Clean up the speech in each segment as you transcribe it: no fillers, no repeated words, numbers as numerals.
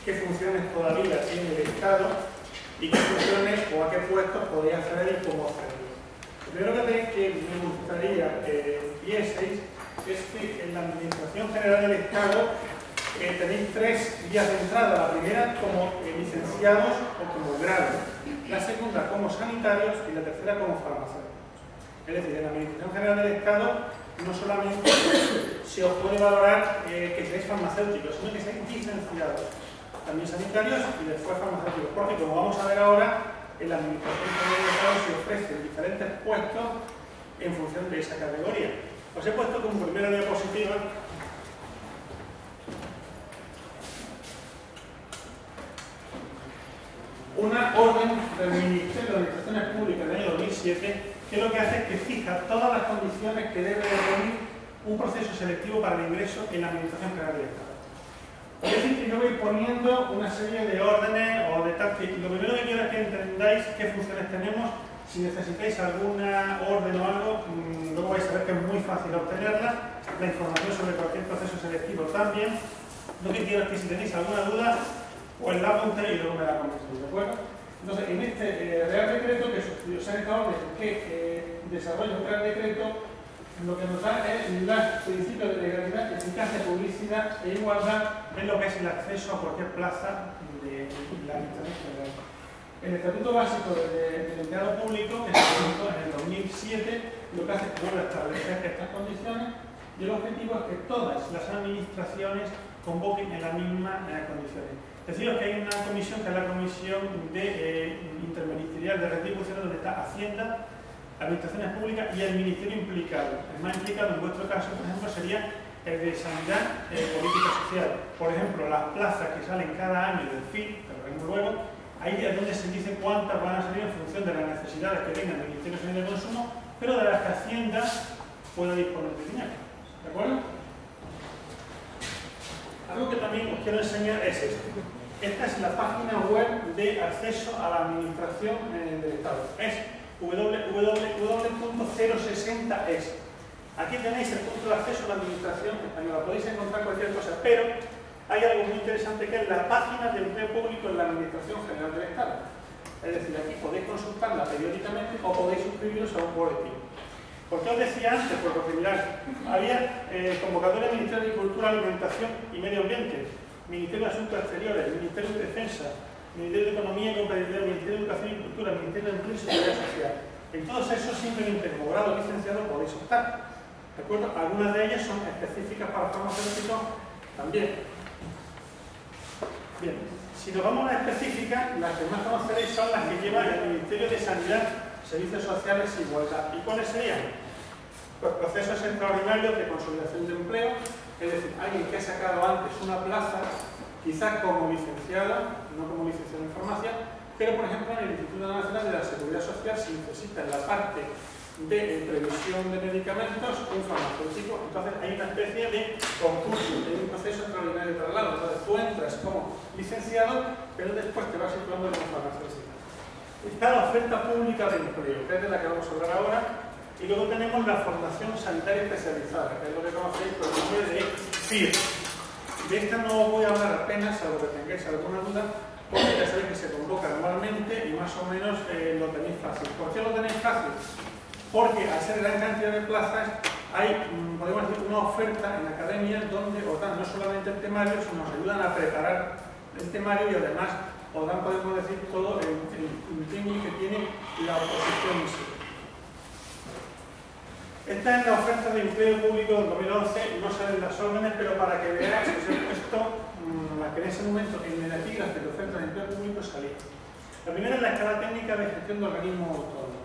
qué funciones todavía tiene el Estado y qué funciones o a qué puestos podéis acceder y cómo hacerlo. Lo primero que me gustaría que vieseis es que en la Administración General del Estado tenéis tres vías de entrada. La primera como licenciados o como grado, la segunda como sanitarios y la tercera como farmacéuticos. Es decir, en la Administración General del Estado no solamente se os puede valorar que seáis farmacéuticos, sino que seáis licenciados, también sanitarios y después farmacéuticos, porque como vamos a ver ahora, en la Administración General del Estado se ofrecen diferentes puestos en función de esa categoría. Os he puesto como primera diapositiva una orden del Ministerio de Administraciones Públicas del año 2007 que lo que hace es que fija todas las condiciones que debe reunir un proceso selectivo para el ingreso en la Administración General del Estado. Es decir, que yo voy poniendo una serie de órdenes o de tal que lo primero que quiero es que entendáis qué funciones tenemos. Si necesitáis alguna orden o algo, luego vais a ver que es muy fácil obtenerla. La información sobre cualquier proceso selectivo también. Lo que quiero es que si tenéis alguna duda, pues la apuntéis y luego me la comentéis, ¿de acuerdo? Entonces, en este Real Decreto que os he acabado que desarrolla un Real Decreto, lo que nos da es los principios de legalidad, eficacia, publicidad e igualdad en lo que es el acceso a cualquier plaza de la Administración General. El Estatuto Básico del Empleado Público, que se presentó en el 2007, lo que hace es que vuelve a establecer estas condiciones y el objetivo es que todas las administraciones convoquen en las mismas condiciones. Deciros que hay una comisión que es la Comisión Interministerial de Retribución, donde está Hacienda, Administraciones Públicas y el Ministerio implicado. El más implicado en vuestro caso, por ejemplo, sería el de Sanidad y Política Social. Por ejemplo, las plazas que salen cada año del FIP, que lo veremos luego, ahí es donde se dice cuántas van a salir en función de las necesidades que tenga el Ministerio de Consumo, pero de las que Hacienda pueda disponer de dinero. ¿De acuerdo? Algo que también os quiero enseñar es esto. Esta es la página web de acceso a la Administración del Estado. Es www.060es. Aquí tenéis el punto de acceso a la Administración española. Podéis encontrar cualquier cosa, pero hay algo muy interesante que es la página de empleo público en la Administración General del Estado. Es decir, aquí podéis consultarla periódicamente o podéis suscribiros a un boletín. ¿Por qué os decía antes? Pues porque mirad, había convocatoria del Ministerio de Agricultura, Alimentación y Medio Ambiente, Ministerio de Asuntos Exteriores, Ministerio de Defensa, Ministerio de Economía y Competitividad, Ministerio de Educación y Cultura, Ministerio de Empleo y Seguridad Social. En todos esos, simplemente como grado licenciado podéis optar. ¿De acuerdo? Algunas de ellas son específicas para farmacéuticos también. Bien, si nos vamos a las específicas, las que más conoceréis son las que lleva el Ministerio de Sanidad, Servicios Sociales e Igualdad. ¿Y cuáles serían? Pues procesos extraordinarios de consolidación de empleo, es decir, alguien que ha sacado antes una plaza, quizás como licenciada, no como licenciado en farmacia, pero por ejemplo en el Instituto Nacional de la Seguridad Social se necesita en la parte de previsión de medicamentos un farmacéutico. Entonces hay una especie de concurso, hay un proceso extraordinario de traslado. Entonces tú entras como licenciado, pero después te vas situando como farmacéutico. Está la oferta pública de empleo, que es de la que vamos a hablar ahora, y luego tenemos la formación sanitaria especializada, que es lo que conocéis por el nombre de FIR. De esta no os voy a hablar apenas, salvo que tengáis alguna duda, porque ya sabéis que se convoca anualmente y más o menos lo tenéis fácil. ¿Por qué lo tenéis fácil? Porque al ser gran cantidad de plazas hay, podemos decir, una oferta en la academia donde os dan no solamente el temario, sino nos ayudan a preparar el temario y además os dan, podemos decir, todo el ingenio que tiene la oposición en sí. Esta es la oferta de empleo público del 2011, no salen las órdenes, pero para que veáis, os he puesto la que en ese momento en el epígrafe de oferta de empleo público salía. La primera es la escala técnica de gestión de organismos autónomos.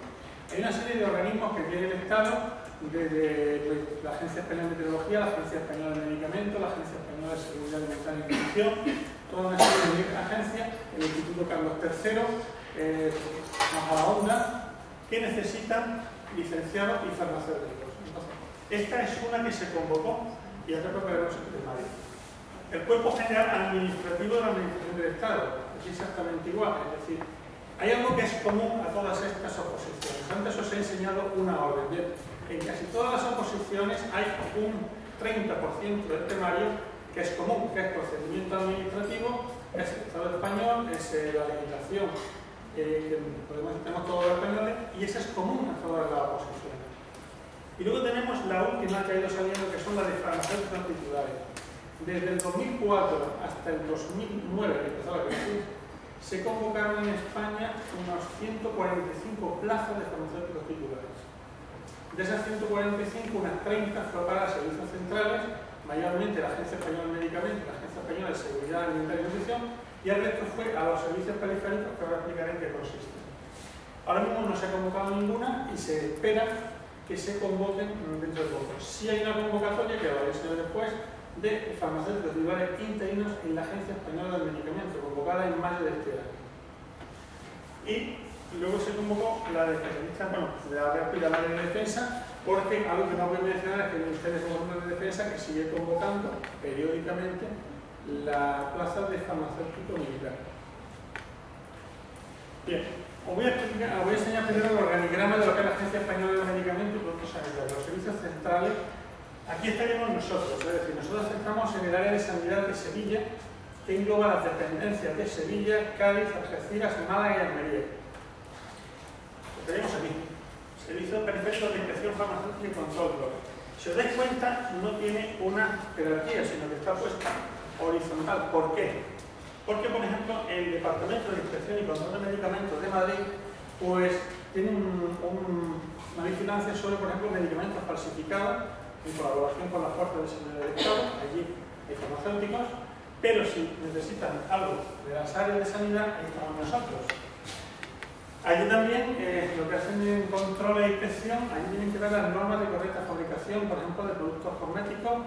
Hay una serie de organismos que tiene el Estado, desde la Agencia Española de Meteorología, la Agencia Española de Medicamentos, la Agencia Española de Seguridad Alimentaria y Nutrición, toda una serie de agencias, el Instituto Carlos III, más a la onda, que necesitan licenciados y farmacéuticos. Entonces, esta es una que se convocó y ya creo que veremos el temario. El Cuerpo General Administrativo de la Administración del Estado es exactamente igual, es decir, hay algo que es común a todas estas oposiciones. Antes os he enseñado una orden. Bien, en casi todas las oposiciones hay un 30% del temario que es común, que es procedimiento administrativo, es administración, tenemos todos los españoles, y esa es común a todas las oposiciones. Y luego tenemos la última que ha ido saliendo, que son las de farmacéuticos titulares. Desde el 2004 hasta el 2009, que empezó la crisis, se convocaron en España unos 145 plazas de farmacéuticos titulares. De esas 145, unas 30 fue para servicios centrales, mayormente la Agencia Española de Medicamentos, la Agencia Española de Seguridad Alimentaria y Nutrición, y el resto fue a los servicios periféricos, que ahora explicaré en qué consisten. Ahora mismo no se ha convocado ninguna y se espera que se convoquen dentro de poco. Sí hay una convocatoria, que lo veréis después, de farmacéuticos titulares interinos en la Agencia Española del Medicamento, convocada en mayo de este año. Y luego se convocó la de especialistas, bueno, de la área de defensa, porque algo que no voy a mencionar es que el Ministerio de Defensa que sigue convocando periódicamente la plaza de farmacéutico militar. Bien, os voy a enseñar primero el organigrama de lo que es la Agencia Española de Medicamentos y Productos Sanitarios, los servicios centrales. Aquí estaríamos nosotros, es decir, nosotros estamos en el área de sanidad de Sevilla, que engloba las dependencias de Sevilla, Cádiz, Algeciras, Málaga y Almería. Estaríamos aquí, Servicio Periférico de Inspección Farmacéutica y Control. Si os dais cuenta, no tiene una jerarquía, sino que está puesta horizontal. ¿Por qué? Porque, por ejemplo, el Departamento de Inspección y Control de Medicamentos de Madrid, pues tiene una vigilancia sobre, por ejemplo, medicamentos falsificados, en colaboración con las fuerzas de seguridad del Estado. Allí hay farmacéuticos, pero si necesitan algo de las áreas de sanidad, ahí estamos nosotros. Allí también lo que hacen en control e inspección, allí tienen que ver las normas de correcta fabricación, por ejemplo, de productos cosméticos,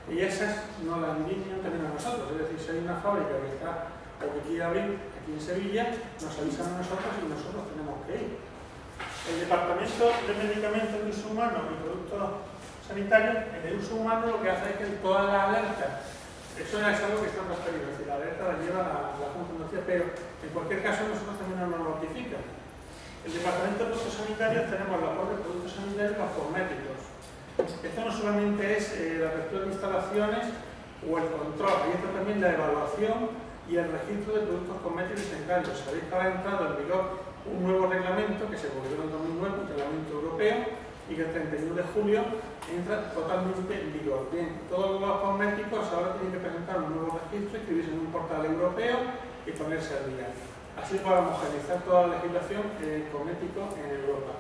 y esas no las envidian también a nosotros. Es decir, si hay una fábrica que está o que quiere abrir aquí en Sevilla, nos avisan a nosotros y nosotros tenemos que ir. El Departamento de Medicamentos de Uso Humano y Productos Sanitarios, en el uso humano, lo que hace es que todas las alertas, eso ya es algo que está transferido, es decir, la alerta la lleva la Junta de Andalucía, pero en cualquier caso nosotros también nos notifican. El Departamento de Productos Sanitarios tenemos los de productos sanitarios y los cosméticos. Esto no solamente es la apertura de instalaciones o el control, ahí está también la evaluación y el registro de productos cosméticos y sanitarios. Sabéis que ahora ha entrado en vigor un nuevo reglamento que se publicó en el 2009, un reglamento europeo, y que el 31 de julio entra totalmente en vigor. Bien, todos los cosméticos ahora tienen que presentar un nuevo registro, inscribirse en un portal europeo y ponerse al día. Así para homogeneizar toda la legislación cosmético en Europa.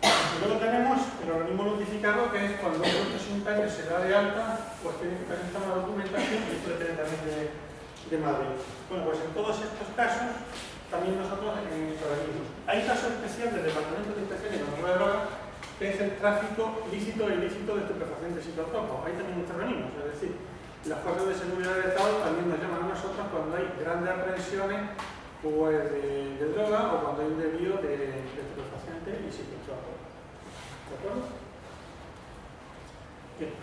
Y luego tenemos el organismo notificado, que es cuando un producto sanitario se da de alta, pues tiene que presentar una documentación, y esto depende también de Madrid. Bueno, pues en todos estos casos también nosotros intervenimos. Hay un caso especial del Departamento de Inspección y Control de Drogas, que es el tráfico lícito e ilícito de estupefacientes y psicotrópicos. Ahí también intervenimos, es decir, las fuerzas de seguridad del Estado también nos llaman a nosotros cuando hay grandes aprehensiones pues, de droga o cuando hay un desvío de estupefacientes y psicotrópicos. ¿De acuerdo? Bien.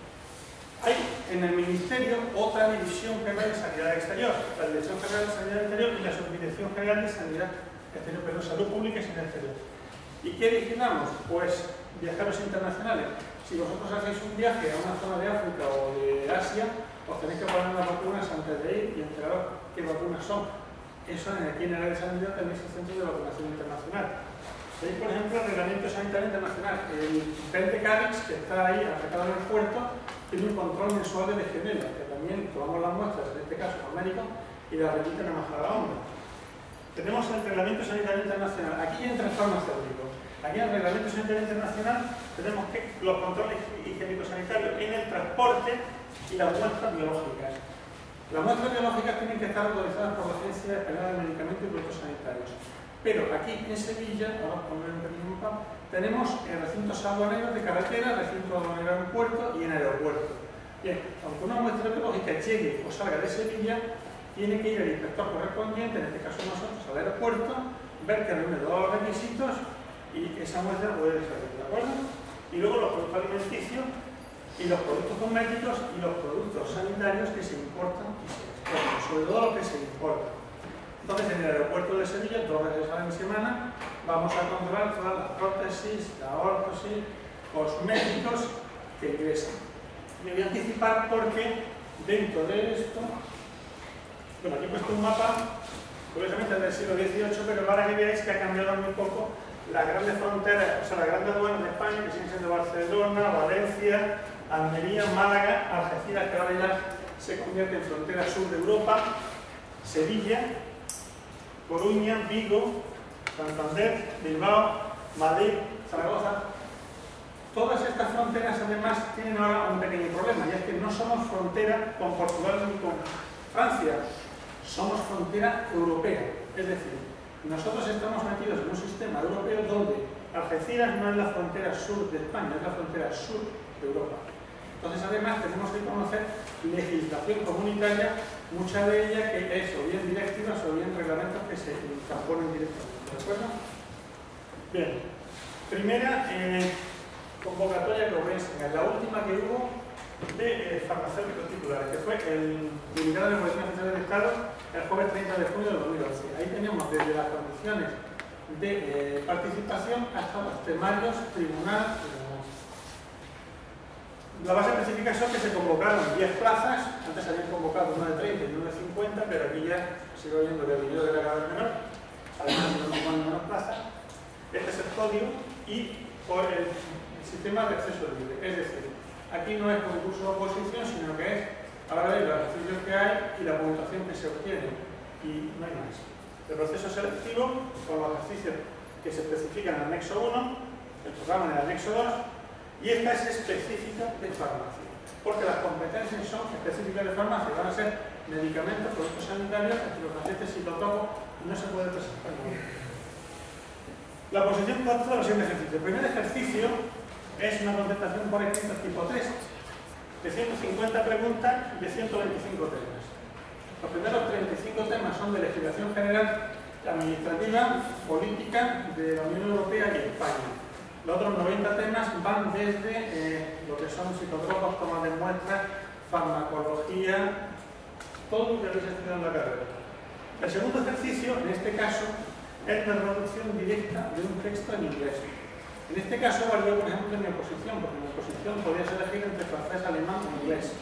Hay en el Ministerio otra división general de Sanidad Exterior, la Dirección General de Sanidad Exterior y la Subdirección General de Sanidad Exterior, pero Salud Pública y Sanidad Exterior. ¿Y qué vigilamos? Pues viajeros internacionales. Si vosotros hacéis un viaje a una zona de África o de Asia, os tenéis que poner las vacunas antes de ir y enteraros qué vacunas son. Eso aquí en el área de sanidad tenéis el Centro de Vacunación Internacional. Veis, por ejemplo, el Reglamento Sanitario Internacional. El PEN de Cádiz, que está ahí aplicado en el puerto, tiene un control mensual de legionela, que también tomamos las muestras, en este caso con médicos, y las remiten a Majadahonda. Tenemos el Reglamento Sanitario Internacional. Aquí entra el farmacéutico. Aquí en el Reglamento Sanitario Internacional tenemos que los controles higiénico-sanitarios en el transporte y las muestras biológicas. Las muestras biológicas tienen que estar autorizadas por la Agencia Española de Medicamentos y Productos Sanitarios. Pero aquí en Sevilla, ahora pondré un pequeño mapa, tenemos recintos aduaneros de carretera, recintos aduaneros en puerto y en aeropuerto. Bien, aunque una muestra biológica llegue o salga de Sevilla, tiene que ir el inspector correspondiente, en este caso nosotros, al aeropuerto, ver que reúne todos los requisitos y esa muestra puede salir, ¿de acuerdo? Y luego los productos alimenticios y los productos cosméticos y los productos sanitarios que se importan y se exportan, sobre todo los que se importan. Entonces, en el aeropuerto de Sevilla, 2 veces a la semana, vamos a controlar todas las prótesis, la órtosis, cosméticos que ingresan. Me voy a anticipar porque dentro de esto, bueno, aquí he puesto un mapa curiosamente es del siglo XVIII, pero para que veáis que ha cambiado muy poco las grandes fronteras, o sea, las grandes aduanas de España, que siguen siendo Barcelona, Valencia, Almería, Málaga, Algeciras, que ahora ya se convierte en frontera sur de Europa, Sevilla, Coruña, Vigo, Santander, Bilbao, Madrid, Zaragoza. Todas estas fronteras además tienen ahora un pequeño problema, y es que no somos frontera con Portugal ni con Francia, somos frontera europea. Es decir, nosotros estamos metidos en un sistema europeo donde Algeciras no es la frontera sur de España, es la frontera sur de Europa. Entonces, además, tenemos que conocer legislación comunitaria, mucha de ella que es o bien directivas o bien reglamentos que se transponen directamente. ¿De acuerdo? Bien. Primera convocatoria que os voy a enseñar, la última que hubo de farmacéuticos titulares, que fue el publicado en el Boletín Oficial del Estado el jueves 30 de junio de 2011. Ahí tenemos desde las condiciones de participación hasta los temarios, tribunal y demás. La base específica son que se convocaron 10 plazas, antes se habían convocado una de 30 y una de 50, pero aquí ya sigo viendo que el dinero era cada vez menor, además se nos ocupan menos plazas. Este es el código y por el sistema de acceso libre, es decir, aquí no es concurso de oposición, sino que es ahora veis los ejercicios que hay y la puntuación que se obtiene, y no hay más. El proceso selectivo con los ejercicios que se especifican en el anexo 1, el programa en el anexo 2, y esta es específica de farmacia, porque las competencias son específicas de farmacia, van a ser medicamentos, productos sanitarios, estupefacientes, psicotrópicos, y no se puede presentar ningún. La posición consta de los siguientes ejercicios. El primer ejercicio es una contestación por escrito tipo 3, de 150 preguntas y de 125 temas. Los primeros 35 temas son de legislación general, administrativa, política de la Unión Europea y España. Los otros 90 temas van desde lo que son psicotrópicos, tomas de muestras, farmacología, todo lo que habéis estudiado en la carrera. El segundo ejercicio, en este caso, es la traducción directa de un texto en inglés. En este caso valió, por ejemplo, en mi oposición, porque en mi oposición podías elegir entre francés, alemán o inglés.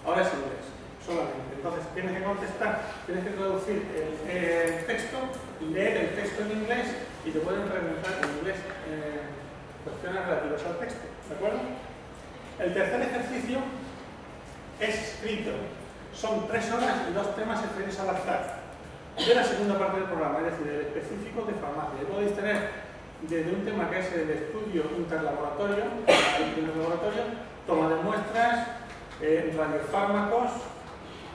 Ahora es inglés, solamente. Entonces tienes que contestar, tienes que traducir el texto, leer el texto en inglés y te pueden preguntar en inglés cuestiones relativas al texto. ¿De acuerdo? El tercer ejercicio es escrito. Son 3 horas y 2 temas escritos al azar. De la segunda parte del programa, es decir, el específico de farmacia. Y podéis tener desde un tema que es el estudio interlaboratorio, toma de muestras, radiofármacos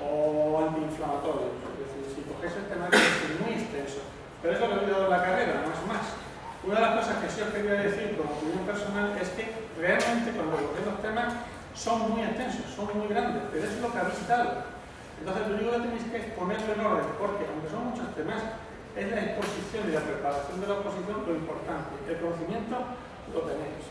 o antiinflamatorios. Es decir, si cogéis el tema es muy extenso. Pero eso lo he dado en la carrera, no es más. Una de las cosas que sí os quería decir como opinión personal es que realmente cuando cogéis los temas son muy extensos, son muy grandes, pero eso es lo que habéis dado. Entonces lo único que tenéis que es ponerlo en orden, porque aunque son muchos temas, es la exposición y la preparación de la oposición lo importante. El conocimiento lo tenéis.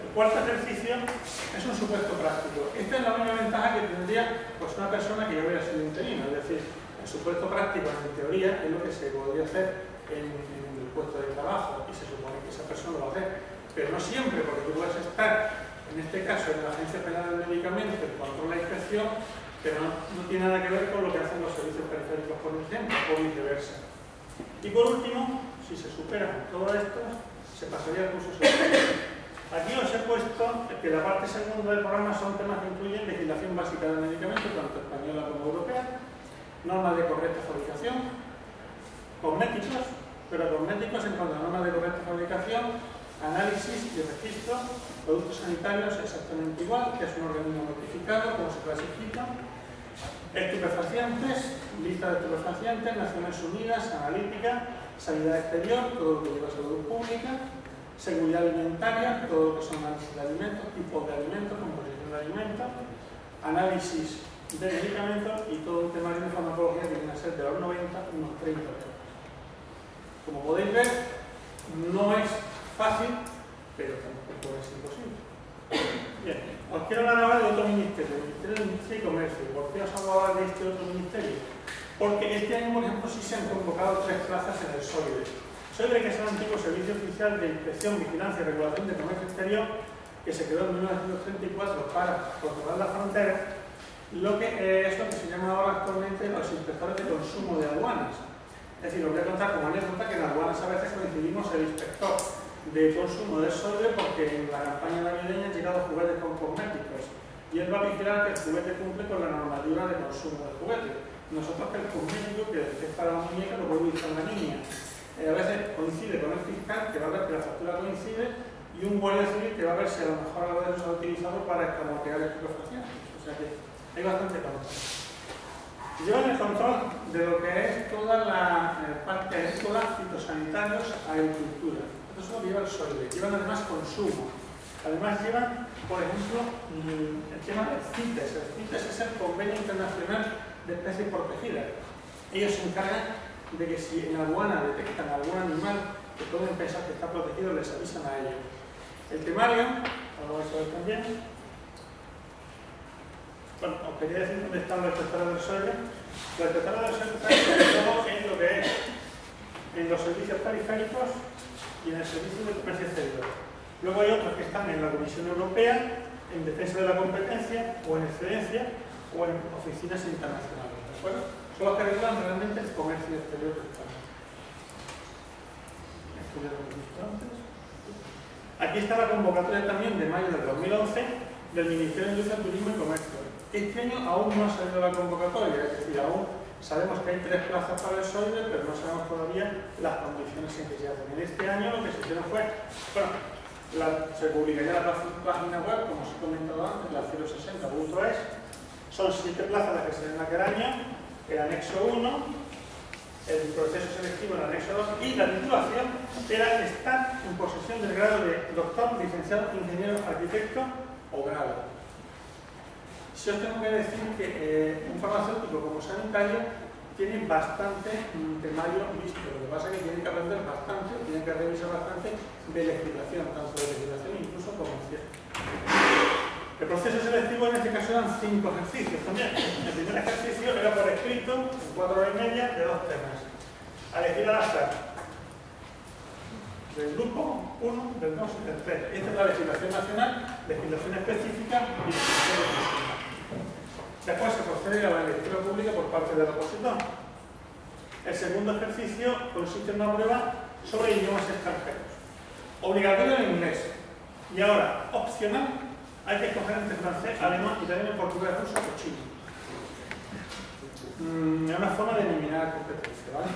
El cuarto ejercicio es un supuesto práctico. Esta es la única ventaja que tendría pues, una persona que ya hubiera sido interino. Es decir, el supuesto práctico en teoría es lo que se podría hacer en el puesto de trabajo y se supone que esa persona lo va a hacer. Pero no siempre, porque tú puedes estar, en este caso, en la Agencia Federal del Medicamento, que controla la inspección, pero no tiene nada que ver con lo que hacen los servicios periféricos, por ejemplo, o viceversa. Y por último, si se superan todo esto, se pasaría al curso superior. Aquí os he puesto que la parte segunda del programa son temas que incluyen legislación básica del medicamento, tanto española como europea, normas de correcta fabricación, cosméticos, pero cosméticos en cuanto a normas de correcta fabricación, análisis y registro, productos sanitarios exactamente igual, que es un organismo notificado, cómo se clasifica, estupefacientes, lista de estupefacientes, Naciones Unidas, analítica, sanidad exterior, todo lo que lleva a salud pública, seguridad alimentaria, todo lo que son análisis de alimentos, tipos de alimentos, composición de alimentos, análisis de medicamentos y todo un temario de farmacología que viene a ser de los 90 unos 30 euros. Como podéis ver, no es fácil, pero tampoco es imposible. Bien, os quiero hablar ahora de otro ministerio, el Ministerio de Industria y Comercio. ¿Por qué os hago hablar de este otro ministerio? Porque este año, por ejemplo, sí se han convocado 3 plazas en el SOIDE. SOIDE, que es el antiguo Servicio Oficial de Inspección, Vigilancia y Regulación de Comercio Exterior, que se creó en 1934 para controlar la frontera, lo que es lo que se llama ahora actualmente los inspectores de consumo de aduanas. Es decir, os voy a contar como anécdota que en aduanas a veces coincidimos el inspector de consumo del sodio porque en la campaña navideña han llegado juguetes con cosméticos y él va a vigilar que el juguete cumple con la normativa de consumo del juguete. Nosotros que el cosmético, que es para la muñeca, lo puede utilizar la niña. A veces coincide con el fiscal, que va a ver que la factura coincide, y un guardia civil que va a ver si a lo mejor algo de eso se ha utilizado para escamotear estupefacientes. O sea que hay bastante control. Llevan el control de lo que es toda la parte agrícola, fitosanitarios, agricultura. Esto es lo que lleva el SOIDE. Llevan además consumo. Además llevan, por ejemplo, el tema del CITES. El CITES es el Convenio Internacional de Especies Protegidas. Ellos se encargan de que si en aduana detectan algún animal que pueden pensar que está protegido, les avisan a ellos. El temario, ahora vais a ver también. Bueno, os quería decir dónde están los inspectores del SOIDE. Los inspectores del SOIDE están sobre todo en lo que es en los servicios periféricos y en el servicio de comercio exterior. Luego hay otros que están en la Comisión Europea, en defensa de la competencia, o en excedencia, o en oficinas internacionales. ¿De acuerdo? Son los que regulan realmente el comercio exterior de España. Esto ya lo hemos visto antes. Aquí está la convocatoria también de mayo del 2011 del Ministerio de Industria, Turismo y Comercio. Este año aún no ha salido la convocatoria, es decir, aún sabemos que hay 3 plazas para el SOIDE, pero no sabemos todavía las condiciones en que se hacen. En este año lo que se hicieron fue, bueno, se publicaría la página web, como os he comentado antes, la 060.es. Son 7 plazas las que se ven aquel año, el anexo 1, el proceso selectivo en el anexo 2 y la titulación era estar en posesión del grado de doctor, licenciado, ingeniero, arquitecto o grado. Si os tengo que decir que un farmacéutico como sanitario tiene bastante temario visto, lo que pasa es que tiene que aprender bastante, tiene que revisar bastante de legislación, tanto de legislación incluso comercial. El proceso selectivo en este caso eran 5 ejercicios también. El primer ejercicio era por escrito, en 4 horas y media, de 2 temas. A elegir al azar. Del grupo 1, del 2 y del 3. Esta es la legislación nacional, legislación específica y legislación específica. Después se procede a la lectura pública por parte del opositor. El segundo ejercicio consiste en una prueba sobre idiomas extranjeros. Obligatorio en inglés. Y ahora, opcional, hay que escoger entre francés, alemán, italiano, portugués, ruso o chino. Es una forma de eliminar la competencia, ¿vale?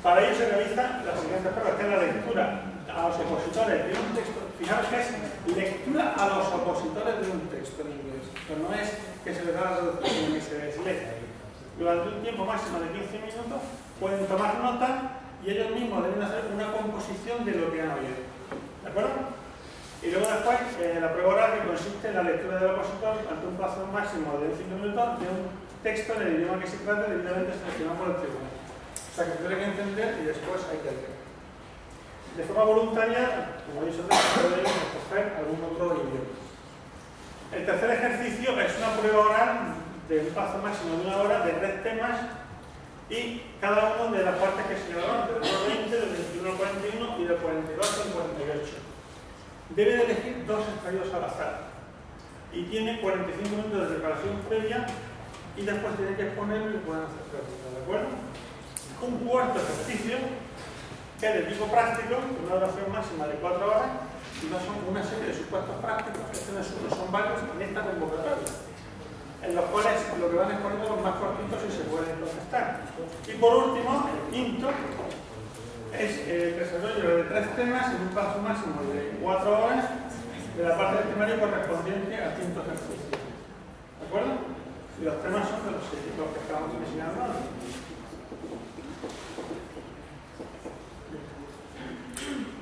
Para ello se realiza la siguiente prueba, que es la lectura a los opositores de un texto. Fijaros que es lectura a los opositores de un texto en inglés, pero no es que se les da la traducción ni se les lee. Durante un tiempo máximo de 15 minutos pueden tomar nota y ellos mismos deben hacer una composición de lo que han oído. ¿De acuerdo? Y luego después la prueba oral, que consiste en la lectura del opositor ante un plazo máximo de 5 minutos de un texto en el idioma que se trate debidamente seleccionado por el tribunal. O sea que tiene que entender y después hay que leer. De forma voluntaria, como he dicho antes, pueden escoger algún otro idioma. El tercer ejercicio es una prueba oral de un plazo máximo de 1 hora de 3 temas y cada uno de las partes que señaló antes, del 20, del 21 al 41 y del 42 al 48. Debe de elegir 2 extraídos al azar y tiene 45 minutos de preparación previa y después tiene que exponerlo y pueden hacer preguntas, ¿de acuerdo? Un cuarto ejercicio que es de tipo práctico, con una duración máxima de 4 horas y no son una serie de supuestos prácticos, que son varios en esta convocatoria, en los cuales lo que van exponiendo los más cortitos y se pueden contestar. Y por último, el quinto es el desarrollo de 3 temas en un plazo máximo de 4 horas de la parte del temario correspondiente al quinto ejercicio. ¿De acuerdo? Y los temas son de los que estábamos mencionando antes.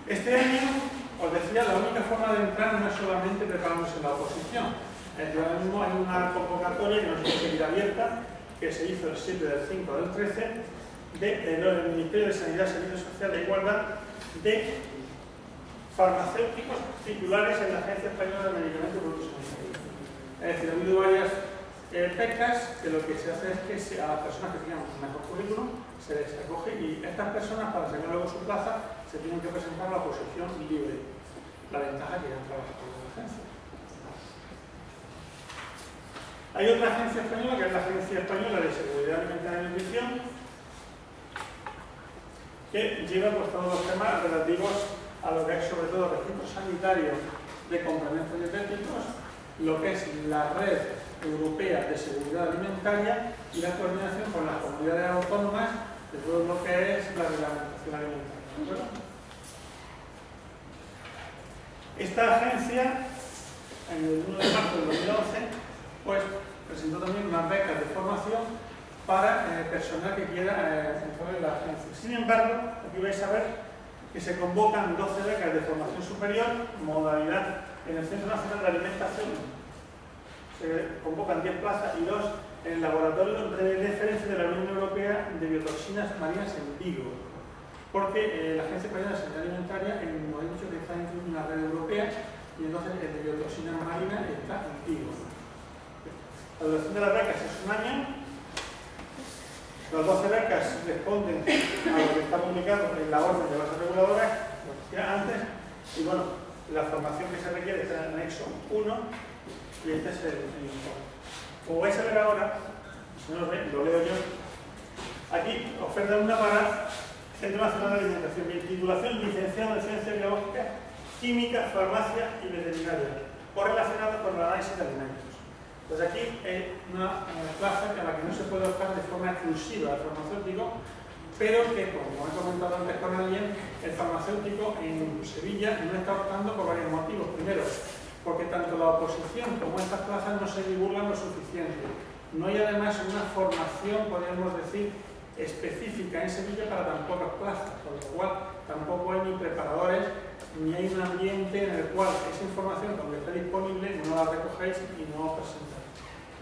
Este año, os decía, la única forma de entrar no es solamente preparándose en la oposición. Ahora mismo hay una convocatoria que no sé si seguirá abierta, que se hizo el 7 del 5 del 13, del Ministerio de Sanidad, Servicios Sociales e Igualdad, de farmacéuticos titulares en la Agencia Española de Medicamentos y Productos Sanitarios. Es decir, ha habido varias becas que lo que se hace es que a las personas que tengan un mejor currículum se les acoge y estas personas, para sacar luego su plaza, se tienen que presentar a la oposición libre. La ventaja que ya han trabajado con la agencia. Hay otra agencia española, que es la Agencia Española de Seguridad Alimentaria y Nutrición, que lleva pues, todos los temas relativos a lo que es sobre todo registros sanitarios de complementos dietéticos, lo que es la red europea de seguridad alimentaria y la coordinación con las comunidades autónomas de todo lo que es la reglamentación alimentaria. Esta agencia, en el 1 de marzo del 2011, pues presentó también unas becas de formación para personal que quiera entrar en la agencia. Sin embargo, aquí vais a ver que se convocan 12 becas de formación superior, modalidad en el Centro Nacional de Alimentación. Se convocan 10 plazas y 2 en el Laboratorio de Referencia de la Unión Europea de Biotoxinas Marinas en Vigo, porque la Agencia Española de Sanidad Alimentaria nos ha dicho que está en una red europea y entonces el de biotoxinas marinas está en Vigo. La duración de las becas es un año. Las 12 becas responden a lo que está publicado en la orden de bases reguladoras, lo que decía antes, y bueno, la formación que se requiere está en el anexo 1 y este es el informe. Como vais a ver ahora, si no lo veis, lo leo yo. Aquí, oferta una para Centro Nacional de Alimentación, titulación licenciado en Ciencias Biológicas, Química, Farmacia y Veterinaria, correlacionado con el análisis de alimentos. Pues aquí hay una plaza a la que no se puede optar de forma exclusiva al farmacéutico, pero que, como he comentado antes con alguien, el farmacéutico en Sevilla no está optando por varios motivos. Primero, porque tanto la oposición como estas plazas no se divulgan lo suficiente. No hay además una formación, podríamos decir, específica en Sevilla para tan pocas plazas, con lo cual tampoco hay ni preparadores, ni hay un ambiente en el cual esa información, cuando esté disponible, no la recogéis y no la presentáis.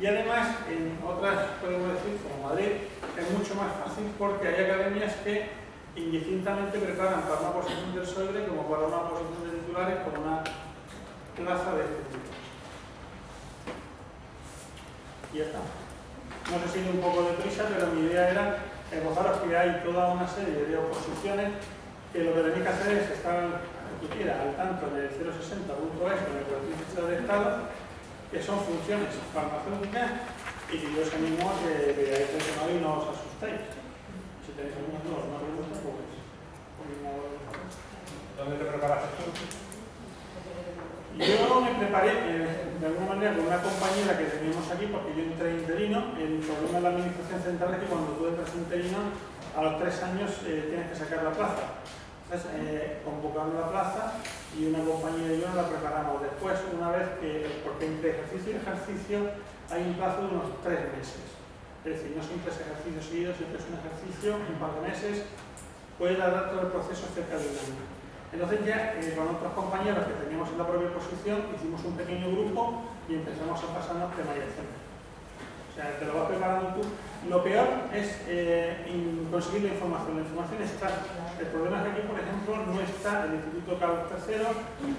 Y además, en otras, podemos decir, como Madrid, es mucho más fácil porque hay academias que indistintamente preparan para una posición del SOIDRE como para una posición de titulares, como una plaza de este tipo. Y ya está. No sé si he ido un poco de prisa, pero mi idea era esbozaros que hay toda una serie de oposiciones que lo que tenéis que hacer es estar al tanto del 060.es con el Boletín Oficial de Estado, que son funciones farmacéuticas y que yo os animo a que veáis el tema y no os asustéis. Si tenéis alguna pregunta, pues ¿Dónde te preparaste tú? Yo me preparé de alguna manera con una compañera que teníamos aquí, porque yo entré interino. El problema de la administración central es que cuando tú entras interino, a los 3 años tienes que sacar la plaza. Entonces, convocamos la plaza y una compañera y yo la preparamos. Después, una vez que, porque entre ejercicio y ejercicio hay un plazo de unos 3 meses. Es decir, no son 3 ejercicios seguidos, siempre es un ejercicio, un par de meses, puede tardar todo el proceso cerca de un año. Entonces ya con otros compañeros que teníamos en la propia posición hicimos un pequeño grupo y empezamos a pasarnos tema y escena. O sea, te lo vas preparando tú. Lo peor es conseguir la información. La información está. El problema es que aquí, por ejemplo, no está el Instituto Carlos III,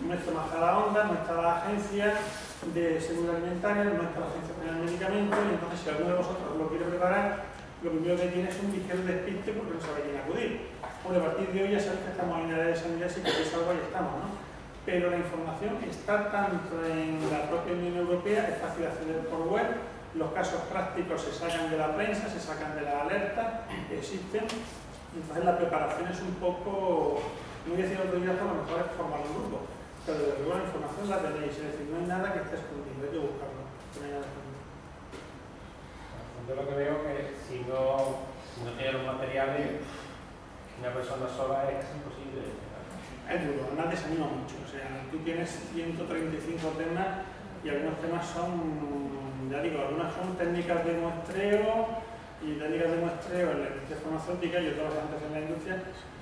no está Majadahonda, no está la Agencia de Seguridad Alimentaria, no está la Agencia Española de Medicamentos, y entonces si alguno de vosotros lo quiere preparar, lo primero que tiene es un ligero despiste porque no sabe quién acudir. Bueno, a partir de hoy ya sabéis que estamos en el área de sanidad, si queréis algo ahí estamos, ¿no? Pero la información está tanto en la propia Unión Europea, es fácil acceder por web, los casos prácticos se sacan de la prensa, se sacan de la alerta, existen, entonces la preparación es un poco, no voy a decir autodidacta, a lo mejor es formar un grupo, pero desde luego la información la tenéis, es decir, no hay nada que esté escondido, hay que buscarlo, no hay nada escondido. Yo lo que veo que si no tienes los materiales, una persona sola es casi imposible. Es duro, además desanima mucho. O sea, tú tienes 135 temas y algunos temas son, ya digo, algunas son técnicas de muestreo y técnicas de muestreo en la industria farmacéutica y otras antes en la industria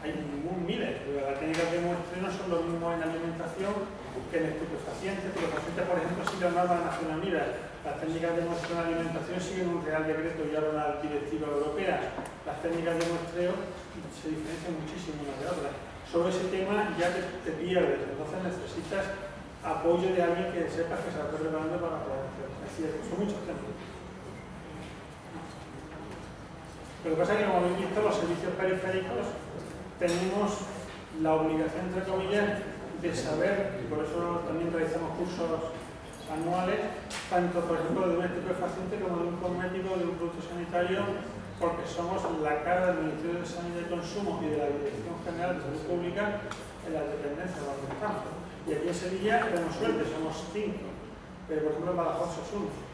hay miles. Las técnicas de muestreo no son lo mismo en alimentación que en estupefacientes. Estupefacientes, por ejemplo, sí la norma de Naciones Unidas. Las técnicas de muestreo en alimentación siguen un real decreto y ahora una directiva europea. Las técnicas de muestreo se diferencian muchísimo unas de otras. Sobre ese tema ya te pierdes, entonces necesitas apoyo de alguien que sepas que se está preparando para poder hacerlo. Es decir, son muchos temas. Lo que pasa es que, como habéis visto, los servicios periféricos tenemos la obligación, entre comillas, de saber, y por eso también realizamos cursos anuales, tanto, por ejemplo, de un estupefaciente como de un cosmético, de un producto sanitario, porque somos la cara del Ministerio de Sanidad y Consumo y de la Dirección General de Salud Pública en las dependencias donde estamos. Y aquí en Sevilla tenemos suerte, somos 5, pero por ejemplo en Badajoz somos 1.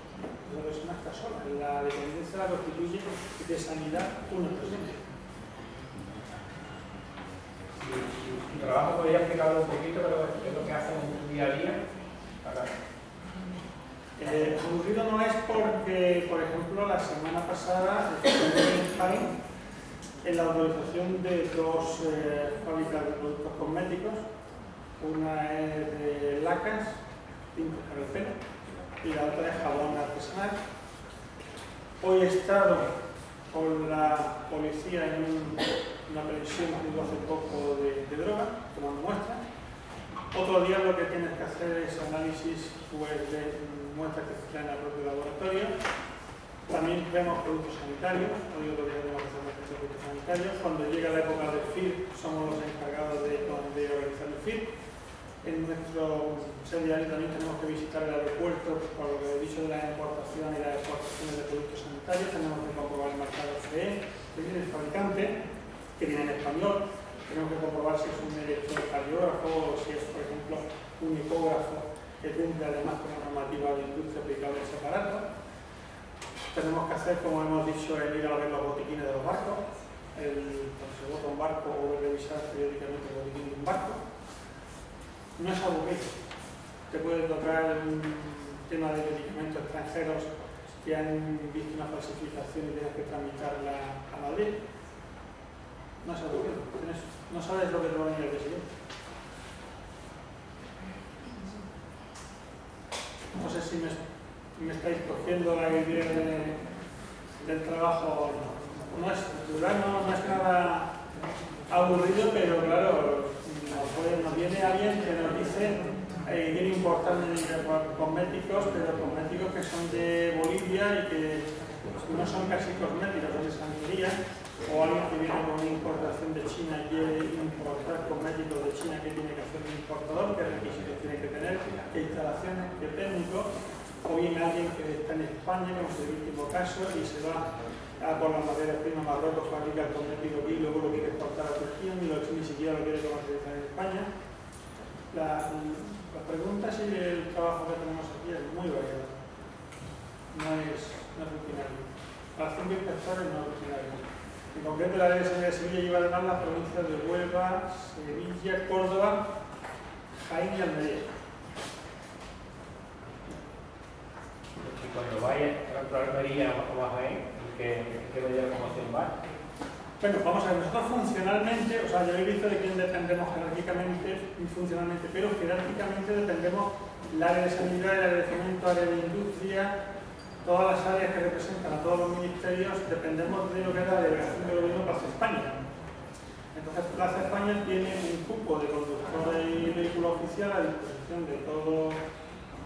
La persona está sola, la dependencia la constituye de sanidad una persona. Tu trabajo podría explicarlo un poquito, pero es lo que hacen en tu día a día. Aburrido no es porque, por ejemplo, la semana pasada estuve en Jaén en la autorización de 2 fábricas de productos cosméticos. Una es de lacas, tintes para el pelo, y la otra es jabón artesanal. Hoy he estado con la policía en una previsión que hubo hace poco de droga, tomando muestras. Otro día lo que tienes que hacer es análisis pues, de muestras que se traen al propio laboratorio. También vemos productos sanitarios, hoy otro día tenemos que hacer muestras de productos sanitarios. Cuando llega la época del FIR, somos los encargados de organizar el FIR. En nuestro ser diario también tenemos que visitar el aeropuerto, por lo que he dicho de las importaciones y las exportaciones de productos sanitarios. Tenemos que comprobar el marcado CE, que viene el fabricante, que viene en español. Tenemos que comprobar si es un electrocardiógrafo o si es, por ejemplo, un ecógrafo que cumple además con la normativa de industria aplicable a ese aparato. Tenemos que hacer, como hemos dicho, el ir a ver los botiquines de los barcos, cuando se bota un barco o revisar periódicamente el botiquín de un barco. No es aburrido. Te puede tocar un tema de medicamentos extranjeros que han visto una falsificación y tienes que tramitarla a Madrid. No es aburrido. No sabes lo que te va a venir el día siguiente. No sé si me estáis cogiendo la idea del trabajo. No es nada aburrido, pero claro, nos viene alguien que nos dice quiere importar cosméticos, pero cosméticos que son de Bolivia y que no son casi cosméticos, son de santería, o alguien que viene con una importación de China y quiere importar cosméticos de China, que tiene que hacer un importador, qué requisitos tiene que tener, qué instalaciones, qué técnicos, o bien alguien que está en España, como es el último caso, y se va por las materias primas a Marruecos, fabrica el cosmético aquí y luego lo quiere exportar a Turquía, ni siquiera lo quiere comercializar en España. Las preguntas y el trabajo que tenemos aquí es muy variado. No es rutinario. Para 5 inspectores no es rutinario. En concreto, la ley de sanidad de Sevilla lleva además las provincias de Huelva, Sevilla, Córdoba, Jaén y Almería. Y cuando vayas a Almería o a Jaén, ¿qué medida de promoción va? Bueno, vamos a ver, nosotros funcionalmente, o sea, ya habéis visto de quién dependemos jerárquicamente y funcionalmente, pero jerárquicamente dependemos del área de sanidad, el área de fomento, área de industria, todas las áreas que representan a todos los ministerios, dependemos de lo que es la delegación del gobierno Plaza España. Entonces, Plaza España tiene un cupo de conductores y vehículo oficial a disposición de todos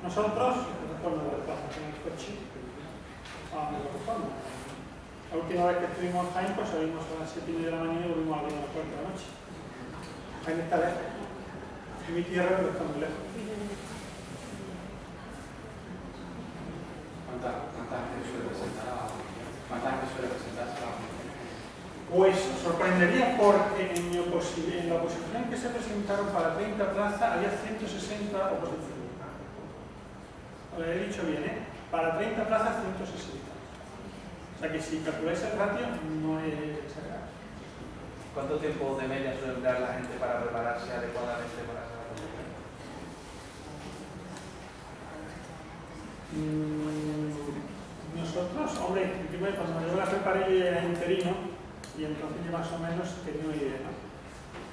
nosotros, nosotros nos desplazamos en el coche a donde corresponda. La última vez que estuvimos en Jaén, pues salimos a las 7:30 de la mañana y volvimos a las 4 de la noche. Jaén está lejos. En mi tierra no está muy lejos. ¿Cuántas suele presentarse a la Junta? Pues os sorprendería porque en la oposición que se presentaron para 30 plazas había 160 oposiciones. Os lo he dicho bien, ¿eh? Para 30 plazas 160. O sea que si calculáis el ratio no es exagerado. ¿Cuánto tiempo de media suele emplear la gente para prepararse adecuadamente para esa oposición? Nosotros, hombre, cuando yo la preparé era interino y entonces yo más o menos tenía una idea, ¿no?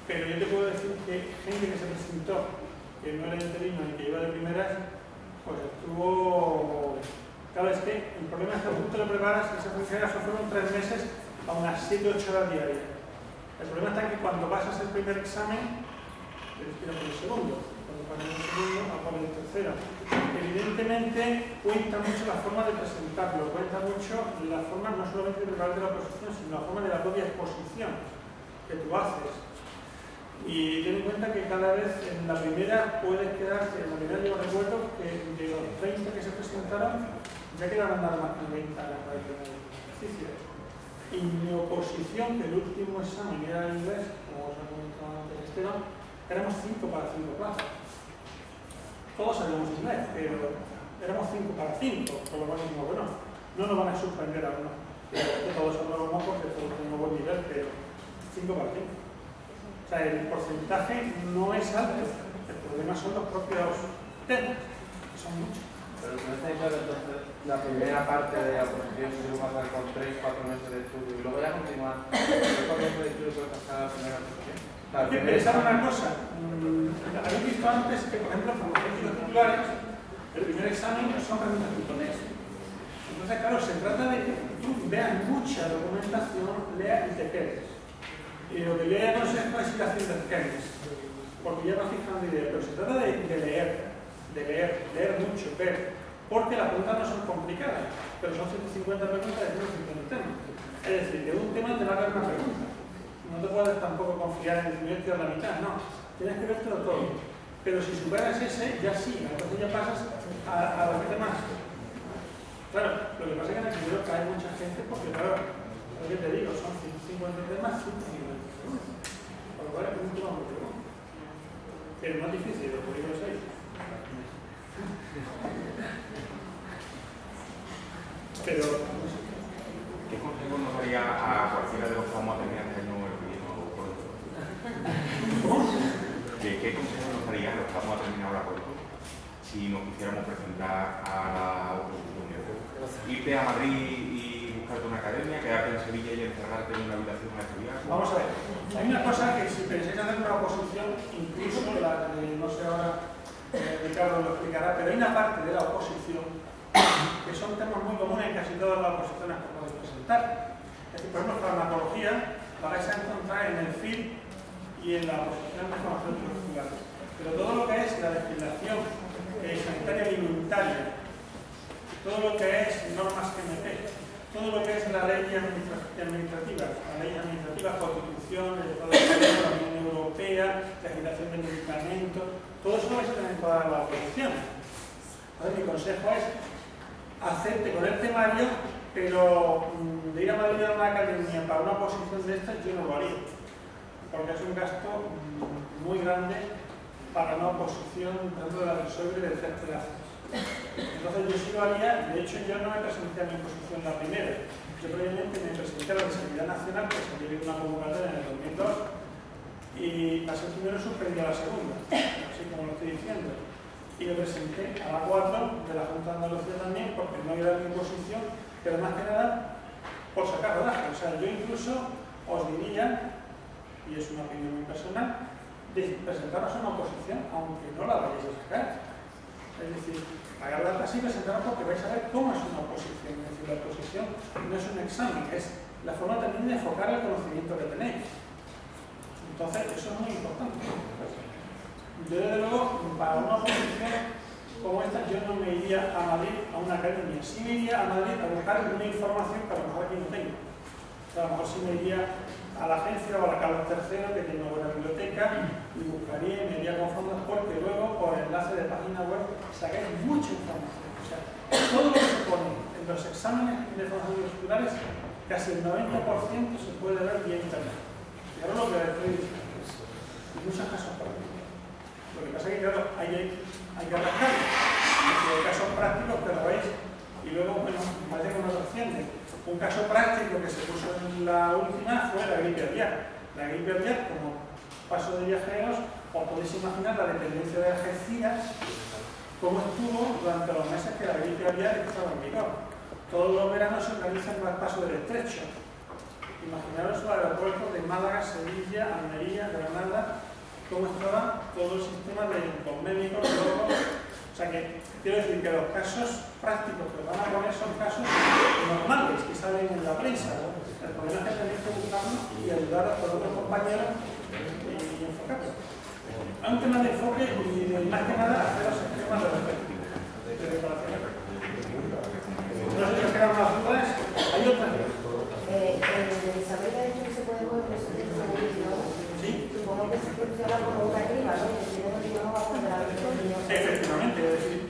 Pero yo te puedo decir que gente que se presentó, que no era interino y que iba de primeras, pues estuvo... Claro, es que el problema es que tú te lo preparas, esa función fueron 3 meses a unas 7-8 horas diarias. El problema está que cuando pasas el primer examen, tienes que ir a por el segundo. Cuando pasas el segundo, a por el tercero. Evidentemente, cuenta mucho la forma de presentarlo, cuenta mucho la forma no solamente de prepararte la oposición, sino la forma de la propia exposición que tú haces. Y ten en cuenta que cada vez en la primera puedes quedarte, en la primera yo recuerdo que de los 30 que se presentaron, ya quedaron nada más que 20 en el ejercicio. Y mi oposición, que el último examen era en inglés, como os ha comentado antes Esteban, éramos 5 para 5 plazas. Todos sabíamos inglés, pero éramos 5 para 5, por lo cual dijimos, bueno, no nos van a sorprender a uno. Todos hablábamos porque todos tenemos buen nivel, pero 5 para 5. O sea, el porcentaje no es alto, el problema son los propios temas, que son muchos. Pero no está claro, entonces, la primera parte de la oposición se va a pasar con 3-4 meses de estudio y luego ya continuar. ¿Cuántos meses de estudio puede pasar la primera oposición? Hay que pensar una cosa. Habéis visto antes que, por ejemplo, en los títulos titulares, el primer examen son preguntas.net. Entonces, claro, se trata de que tú veas mucha documentación, leas y te quedes. Y lo que yo ya no sé es ir haciendo esquemas, porque ya no fijan de idea, pero se trata de leer mucho, ver, porque las preguntas no son complicadas, pero son 150 preguntas de 150 temas. Es decir, de un tema te va a dar una pregunta. No te puedes tampoco confiar en el a la mitad, no. Tienes que vértelo todo. Pero si superas ese, ya sí, entonces ya pasas a los demás. Claro, lo que pasa es que en el primero cae mucha gente porque, claro, lo que te digo, son 150 temas, 150. Por lo cual es un tema muy bueno. Pero no es difícil, lo que digo es ahí. Pero, ¿qué consejo nos daría a cualquiera de los que vamos a terminar este año el mismo pronto? ¿Qué consejo nos daría a los que vamos a terminar ahora pronto si nos quisiéramos presentar a la oposición? ¿Irte a Madrid y buscarte una academia, quedarte en Sevilla y encerrarte en una habitación a estudiar? Vamos a ver, hay una cosa que si pensáis hacer una oposición, incluso la de, no sé ahora, Ricardo lo explicará, pero hay una parte de la oposición que son temas muy comunes en casi todas las oposiciones que podéis presentar. Es decir, por ejemplo, farmacología la vais a encontrar en el FIL y en la oposición de farmacéuticos populares. Pero todo lo que es la legislación sanitaria alimentaria, todo lo que es normas GMP, todo lo que es la ley administrativa, constitución, el Estado de la Unión Europea, legislación de medicamentos, todo eso lo vais a tener en todas las oposiciones. Entonces, mi consejo es hacerte con el temario, pero de ir a Madrid a una academia para una oposición de estas yo no lo haría, porque es un gasto muy grande para una oposición dentro de la resolver de 3 plazas. Entonces yo sí lo haría. De hecho, yo no me presenté a mi oposición la primera, yo previamente me presenté a la de Seguridad Nacional, que salió en una convocatoria en el 2002 y pasé primero y suspendí a la segunda, así como lo estoy diciendo. Y me presenté a la 4 de la Junta de Andalucía también, porque no era mi posición, pero más que nada por sacar rodaje. O sea, yo incluso os diría, y es una opinión muy personal, de presentaros a una oposición, aunque no la vayáis a sacar. Es decir, pagarla así y presentaros porque vais a ver cómo es una oposición. Es decir, la oposición no es un examen, es la forma también de enfocar el conocimiento que tenéis. Entonces, eso es muy importante. Yo, desde luego, para una oposición como esta, yo no me iría a Madrid a una academia. Sí me iría a Madrid a buscar una información que a lo mejor aquí no tengo. O sea, a lo mejor sí me iría a la agencia o a la Carlos III, que tiene una buena biblioteca, y buscaría y me iría con fondos, porque luego, por enlace de página web, sacáis mucha información. O sea, todo lo que se pone en los exámenes de formación escolares, casi el 90% se puede ver vía internet. Y ahora lo que estoy diciendo es, en muchos casos prácticos. Lo que pasa es que, claro, hay que arrancar. Hay casos prácticos que lo veis, y luego, bueno, me parece que no lo entienden. Un caso práctico que se puso en la última fue la gripe aviar. La gripe aviar, como paso de viajeros, os podéis imaginar la dependencia de Algeciras, cómo estuvo durante los meses que la gripe aviar estaba en vigor. Todos los veranos se organizan el paso del estrecho. Imaginaros los aeropuertos de Málaga, Sevilla, Almería, Granada, cómo estaba todo el sistema de los médicos, o sea que quiero decir que los casos prácticos que van a poner son casos normales que salen en la prensa. El problema es que tenéis que buscarlos y ayudar a todos los compañeros y enfocarlos. Hay un tema de enfoque y más que nada hacer los esquemas de preparación. No sé si os quedan más dudas. Hay otras. El examen de hecho que se puede poner Sí. Supongo que se funciona como una criba, ¿no? Que si no, no va a poder hablar de Efectivamente, es decir.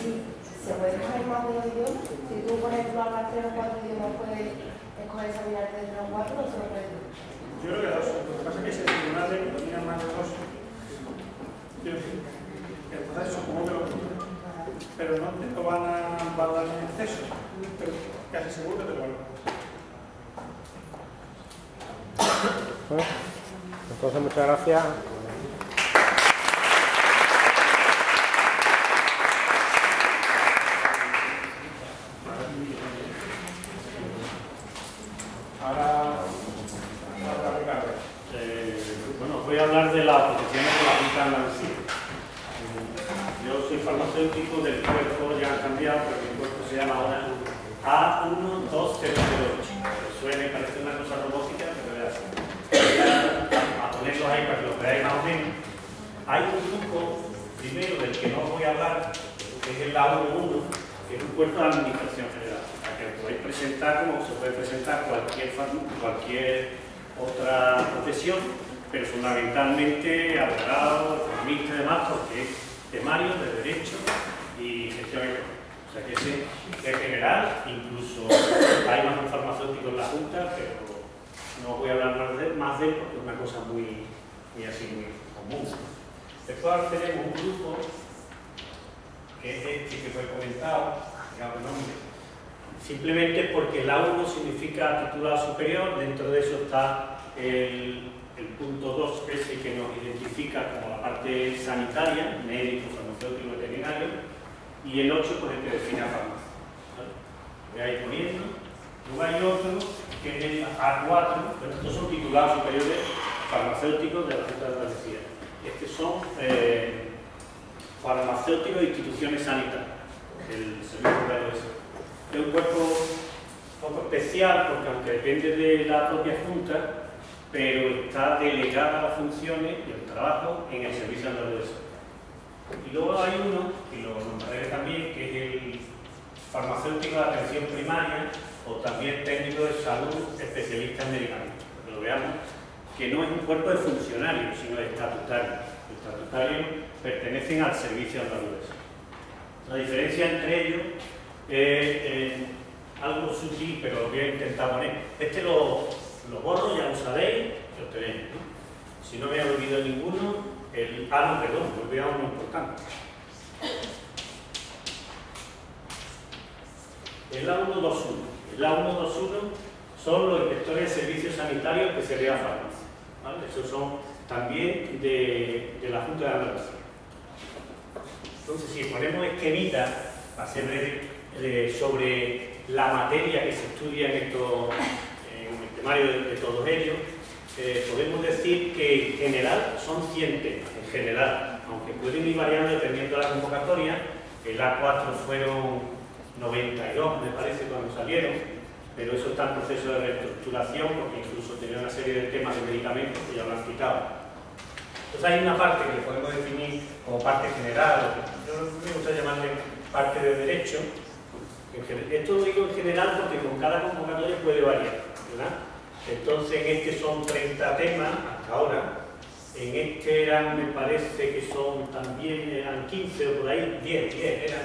Sí, se puede coger más de 2 idiomas. Si tú, por ejemplo, hablas 3 o 4 idiomas, puedes puede examinarte dentro de 4 o solo 3? Yo creo que 2. Lo que pasa es que si el tribunal de domina más de 2, entonces supongo que lo pero no te lo van a valorar en exceso, pero casi seguro que te lo valoran. Entonces, muchas gracias. Bueno, voy a hablar de las posiciones de la Junta de Andalucía. Yo soy farmacéutico del cuerpo, ya han cambiado, pero mi cuerpo se llama ahora A12008. Suena y parece una cosa robótica, pero es así. Voy a ponerlos ahí para que los veáis más o menos. Hay un grupo, primero, del que no voy a hablar, que es el A11, que es un cuerpo de administración general. Que podéis presentar como se puede presentar cualquier otra profesión, pero fundamentalmente abogado, economista y demás, porque es temario de derecho y gestión económica. O sea que ese es general, incluso hay más un farmacéutico en la Junta, pero no voy a hablar más de él porque es una cosa muy común. Después ahora tenemos un grupo que es este que fue comentado, digamos el nombre. Simplemente porque el A1 significa titulado superior, dentro de eso está el punto 2, ese que nos identifica como la parte sanitaria, médico, farmacéutico, veterinario, y el 8 pues el que define a farmacia. ¿Vale? Voy a ir poniendo. Luego hay otro que es el A4, pero estos son titulados superiores farmacéuticos de la Junta de Andalucía. Estos son farmacéuticos de instituciones sanitarias, el servicio de la OS. Es un cuerpo un poco especial porque aunque depende de la propia Junta, pero está delegada las funciones y el trabajo en el servicio andaluz. Y luego hay uno, y lo nombraré también, que es el farmacéutico de atención primaria o también técnico de salud especialista en medicamentos. Para que lo veamos, que no es un cuerpo de funcionarios, sino de estatutarios. Los estatutarios pertenecen al servicio andaluz. La diferencia entre ellos es algo sutil, pero lo voy a intentar poner. Este lo borro, ya lo sabéis, lo tenéis, ¿no? Si no me he olvidado ninguno, no, perdón, me he olvidado uno importante. El A121. El A121 son los inspectores de servicios sanitarios que se vean farmacia, ¿vale? Esos son también de la Junta de Andalucía. Entonces, si ponemos esquemitas, para ser breve, sobre la materia que se estudia en el temario de todos ellos, podemos decir que en general son 100 temas, en general, aunque pueden ir variando dependiendo de la convocatoria. El A4 fueron 92, me parece, cuando salieron, pero eso está en proceso de reestructuración porque incluso tenía una serie de temas de medicamentos que ya lo han quitado. Entonces hay una parte que podemos definir como parte general, yo me gusta llamarle parte de derecho. Esto lo digo en general porque con cada convocatoria puede variar, ¿verdad? Entonces en este son 30 temas hasta ahora, en este eran, me parece que son también, eran 15 o por ahí, 10 eran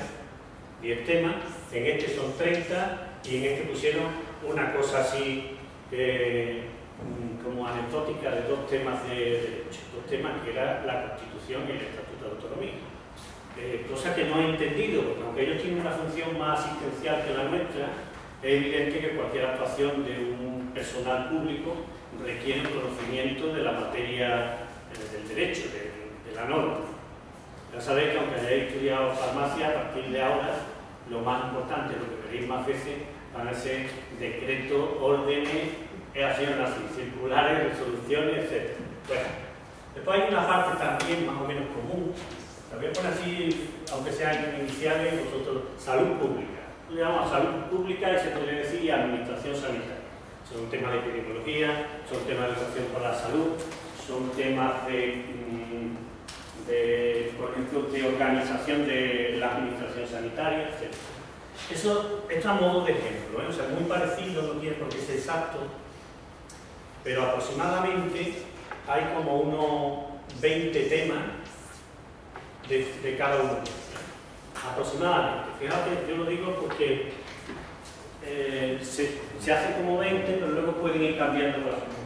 10 temas, en este son 30 y en este pusieron una cosa así como anecdótica de 2 temas de derecho, 2 temas que era la Constitución y el Estatuto de Autonomía. Cosa que no he entendido, porque aunque ellos tienen una función más asistencial que la nuestra, es evidente que cualquier actuación de un personal público requiere un conocimiento de la materia del derecho, de la norma. Ya sabéis que aunque hayáis estudiado farmacia, a partir de ahora, lo más importante, lo que veréis más veces, van a ser decretos, órdenes, circulares, resoluciones, etc. Bueno, después hay una parte también más o menos común. También por así, aunque sean iniciales, vosotros, salud pública. Le llamamos salud pública y se podría decir administración sanitaria. Son temas de epidemiología, son temas de educación para la salud, son temas por ejemplo, de organización de la administración sanitaria, etc. Esto a modo de ejemplo, o sea, muy parecido, no tiene por qué ser exacto, pero aproximadamente hay como unos 20 temas de cada uno. Aproximadamente. Fíjate, yo lo digo porque se hace como 20, pero luego pueden ir cambiando con las convocatorias.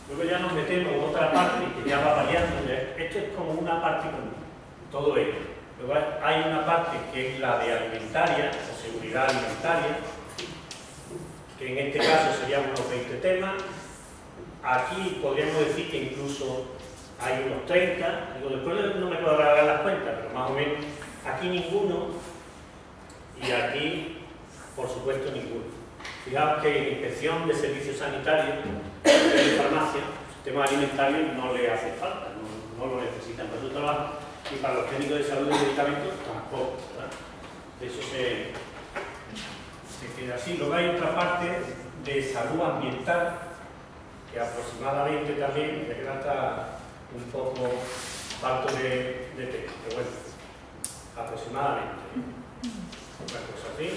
Luego ya nos metemos en otra parte que ya va variando. Esto es como una parte con todo ello. Luego hay una parte que es la de alimentaria o seguridad alimentaria, que en este caso serían unos 20 temas. Aquí podríamos decir que incluso hay unos 30, digo, después no me puedo dar las cuentas, pero más o menos aquí ninguno y aquí, por supuesto, ninguno. Fijaos que en inspección de servicios sanitarios, de farmacia, el sistema alimentario no le hace falta, no lo necesitan para su trabajo, y para los técnicos de salud y medicamentos tampoco, ¿verdad? Eso se queda así. Luego hay otra parte de salud ambiental, que aproximadamente también, me queda un poco falto de tema, pero bueno, aproximadamente. Una cosa así,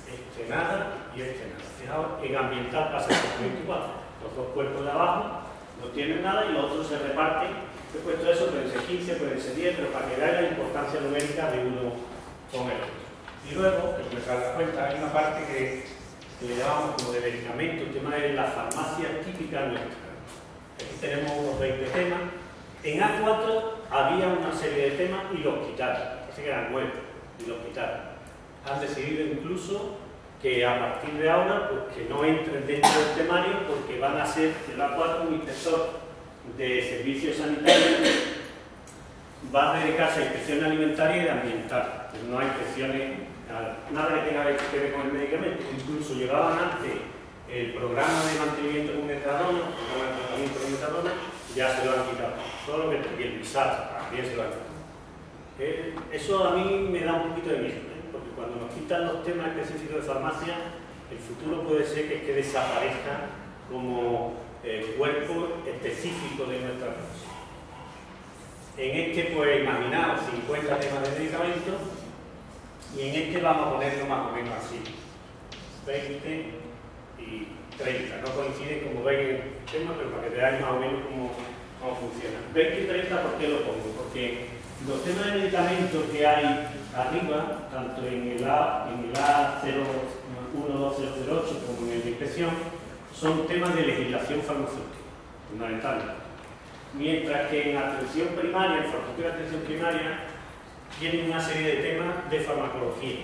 este nada y este nada. Fijaos, en ambiental pasa exactamente igual. Los dos cuerpos de abajo no tienen nada y los otros se reparten. He puesto eso, pueden ser 15, pueden ser 10, pero para que veáis la importancia numérica de uno con el otro. Y luego, que me da cuenta, hay una parte que le llamamos como de medicamentos, el tema de la farmacia típica nuestra. Aquí tenemos unos 20 temas. En A4 había una serie de temas y los quitaron. Así que eran 9 y los quitaron. Han decidido incluso que a partir de ahora, pues que no entren dentro del temario porque van a ser el A4 un inspector de servicios sanitarios, va a dedicarse a inspección alimentaria y de ambiental. Pues no hay inspecciones, nada que tenga que ver con el medicamento. Incluso llevaban antes el programa de mantenimiento con metadona, el programa de tratamiento con metadona, ya se lo han quitado. Solo que el visar también se lo han quitado. Eso a mí me da un poquito de miedo, porque cuando nos quitan los temas específicos de farmacia, el futuro puede ser que desaparezca como cuerpo específico de nuestra profesión. En este, pues imaginaos 50 temas de medicamentos y en este vamos a ponerlo más o menos así: 20 y 30. No coinciden como veis en el tema, pero para que veáis más o menos cómo funciona. 20 y 30, ¿por qué lo pongo? Porque los temas de medicamentos que hay arriba, tanto en el A12008 como en la inspección, son temas de legislación farmacéutica, fundamentalmente. Mientras que en atención primaria, en farmacología de atención primaria, tienen una serie de temas de farmacología.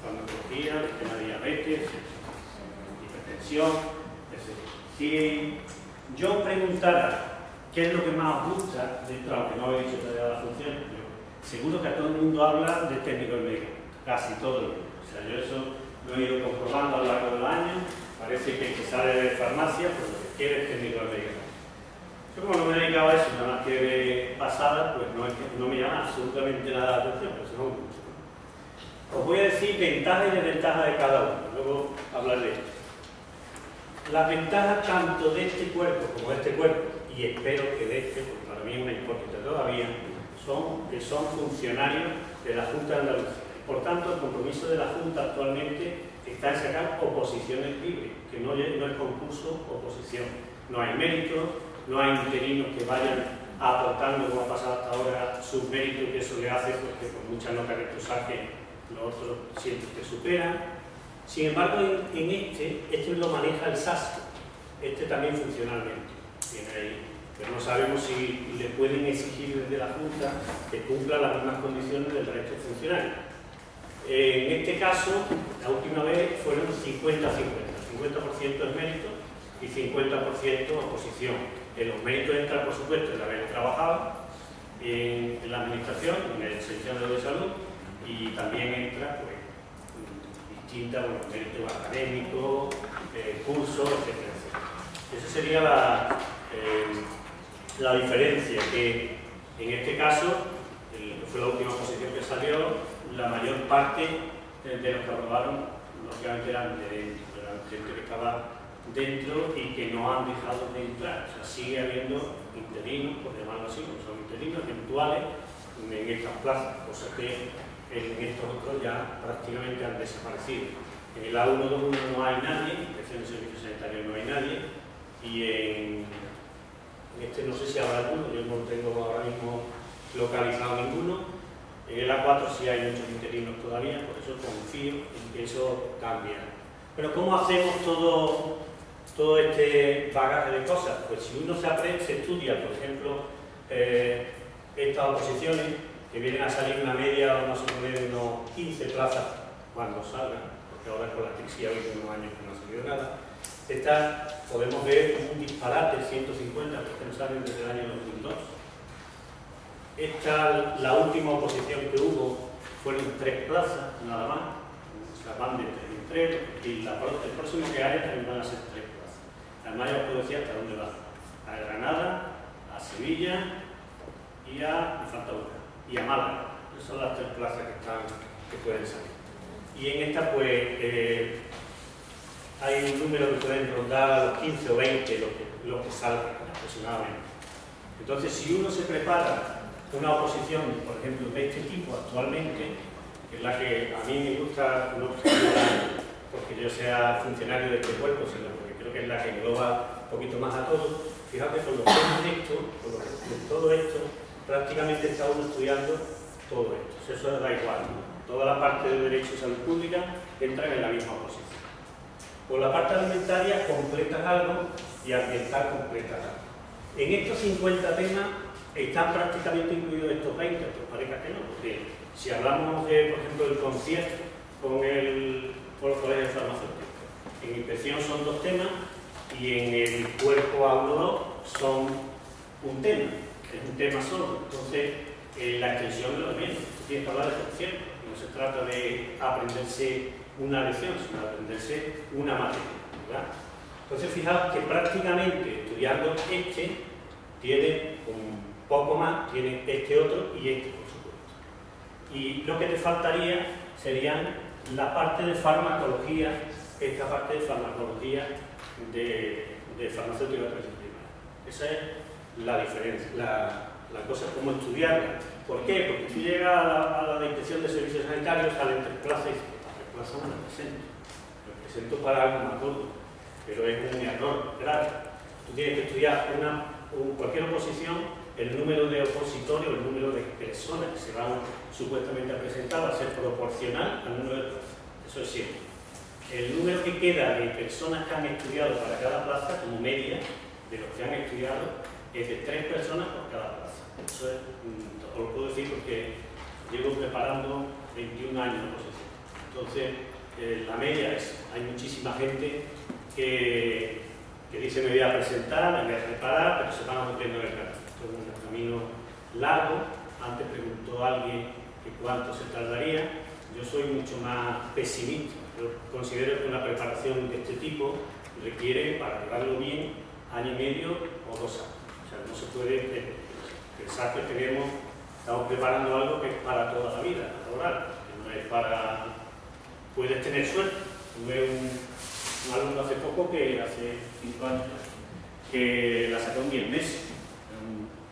Farmacología, el tema de diabetes, hipertensión, etc. Si yo preguntara qué es lo que más os gusta, dentro, aunque no he dicho todavía la función, pero seguro que a todo el mundo habla de técnico de medicamento, casi todo el mundo. O sea, yo eso lo he ido comprobando a lo largo de los años. Parece que el que sale de farmacia, pues lo que quiere es técnico de medicamento. Yo como no me dedicaba a eso, nada más que de pasada, pues no me llama absolutamente nada la atención, pero eso no me gusta. Os voy a decir ventajas y desventajas de cada uno, luego hablaré de esto. Las ventajas tanto de este cuerpo como de este cuerpo, y espero que de este, porque para mí es una incógnita todavía, son que son funcionarios de la Junta de Andalucía. Por tanto, el compromiso de la Junta actualmente está en sacar oposiciones libres, que no es concurso, oposición. No hay méritos, no hay interinos que vayan aportando, como ha pasado hasta ahora, sus méritos, que eso le hace porque por muchas notas que tú saques, los otros siempre te superan. Sin embargo, en este lo maneja el SAS, este también funcionalmente. Tiene ahí, pero no sabemos si le pueden exigir desde la Junta que cumpla las mismas condiciones del resto de funcionarios. En este caso, la última vez fueron 50-50, 50% es mérito y 50% oposición. En los méritos entra, por supuesto, el haber trabajado en la administración, en el sector de salud, y también entra, pues, distintos méritos académicos, cursos, etc. Esa sería la diferencia, que en este caso, que fue la última posición que salió, la mayor parte de los que aprobaron, lógicamente eran de dentro, eran gente que estaba dentro y que no han dejado de entrar. O sea, sigue habiendo interinos, por llamarlo así, como son interinos eventuales en estas plazas, cosas que en estos otros ya prácticamente han desaparecido. En el A121 no hay nadie, en inspección de servicios sanitarios no hay nadie, y en este no sé si habrá alguno, yo no tengo ahora mismo localizado ninguno. En el A4 sí hay muchos interinos todavía, por eso confío en que eso cambie. Pero ¿cómo hacemos todo este bagaje de cosas? Pues si uno se estudia, por ejemplo, estas oposiciones, que vienen a salir una media, vamos a suponer, unos 15 plazas cuando salgan, porque ahora con la crisis ha habido unos años que no ha salido nada. Estas podemos ver un disparate, 150, porque no salen desde el año 2002. Esta, la última oposición que hubo, fueron 3 plazas, nada más. O sea, van de 3 en 3, y el próximo que haya también van a ser 3 plazas. Además, ya os puedo decir hasta dónde van. A Granada, a Sevilla y me falta una, y a Málaga. Esas son las 3 plazas que pueden salir. Y en esta, pues, hay un número que pueden rondar a los 15 o 20 lo que salga aproximadamente. Entonces, si uno se prepara una oposición, por ejemplo, de este tipo actualmente, que es la que a mí me gusta, no porque yo sea funcionario de este cuerpo, sino porque creo que es la que engloba un poquito más a todos. Fíjate, con los textos, con todo esto, prácticamente está uno estudiando todo esto. Eso da igual, ¿no? Toda la parte de Derecho y Salud Pública entra en la misma oposición. Por la parte alimentaria completas algo y ambiental completas algo. En estos 50 temas están prácticamente incluidos estos 20, aunque os parezca que no, porque si hablamos, por ejemplo, del concierto con los colegios farmacéuticos, en inspección son 2 temas y en el cuerpo A1 son un tema, es un tema solo. Entonces, la extensión de lo mismo, tú tienes que hablar de concierto, no se trata de aprenderse una lección, sino de aprenderse una materia, ¿verdad? Entonces, fijaos que prácticamente estudiando tiene un poco más, tiene este otro y este, por supuesto. Y lo que te faltaría serían la parte de farmacología, esta parte de farmacología de farmacéutica de atención primaria. Esa es la diferencia, la cosa es cómo estudiarla. ¿Por qué? Porque tú llegas a la inspección de servicios sanitarios, salen 3 plazas y dices, las 3 plazas no las presento. Las presento para algo más gordo, pero es un error grave. Tú tienes que estudiar cualquier oposición, el número de opositores o el número de personas que se van supuestamente a presentar va a ser proporcional al número de plazas. Eso es siempre. El número que queda de personas que han estudiado para cada plaza, como media de los que han estudiado, es de 3 personas por cada plaza. Eso es, os lo puedo decir porque llevo preparando 21 años de oposición. Entonces, la media es, hay muchísima gente que dice me voy a presentar, me voy a preparar, pero se van metiendo en el camino. Esto es un camino largo. Antes preguntó alguien que cuánto se tardaría. Yo soy mucho más pesimista. Yo considero que una preparación de este tipo requiere, para llevarlo bien, 1 año y medio o 2 años. O sea, no se puede pensar que estamos preparando algo que es para toda la vida laboral, que no es para... Puedes tener suerte. Tuve un alumno hace poco, que hace 5 años, que la sacó en 10 meses.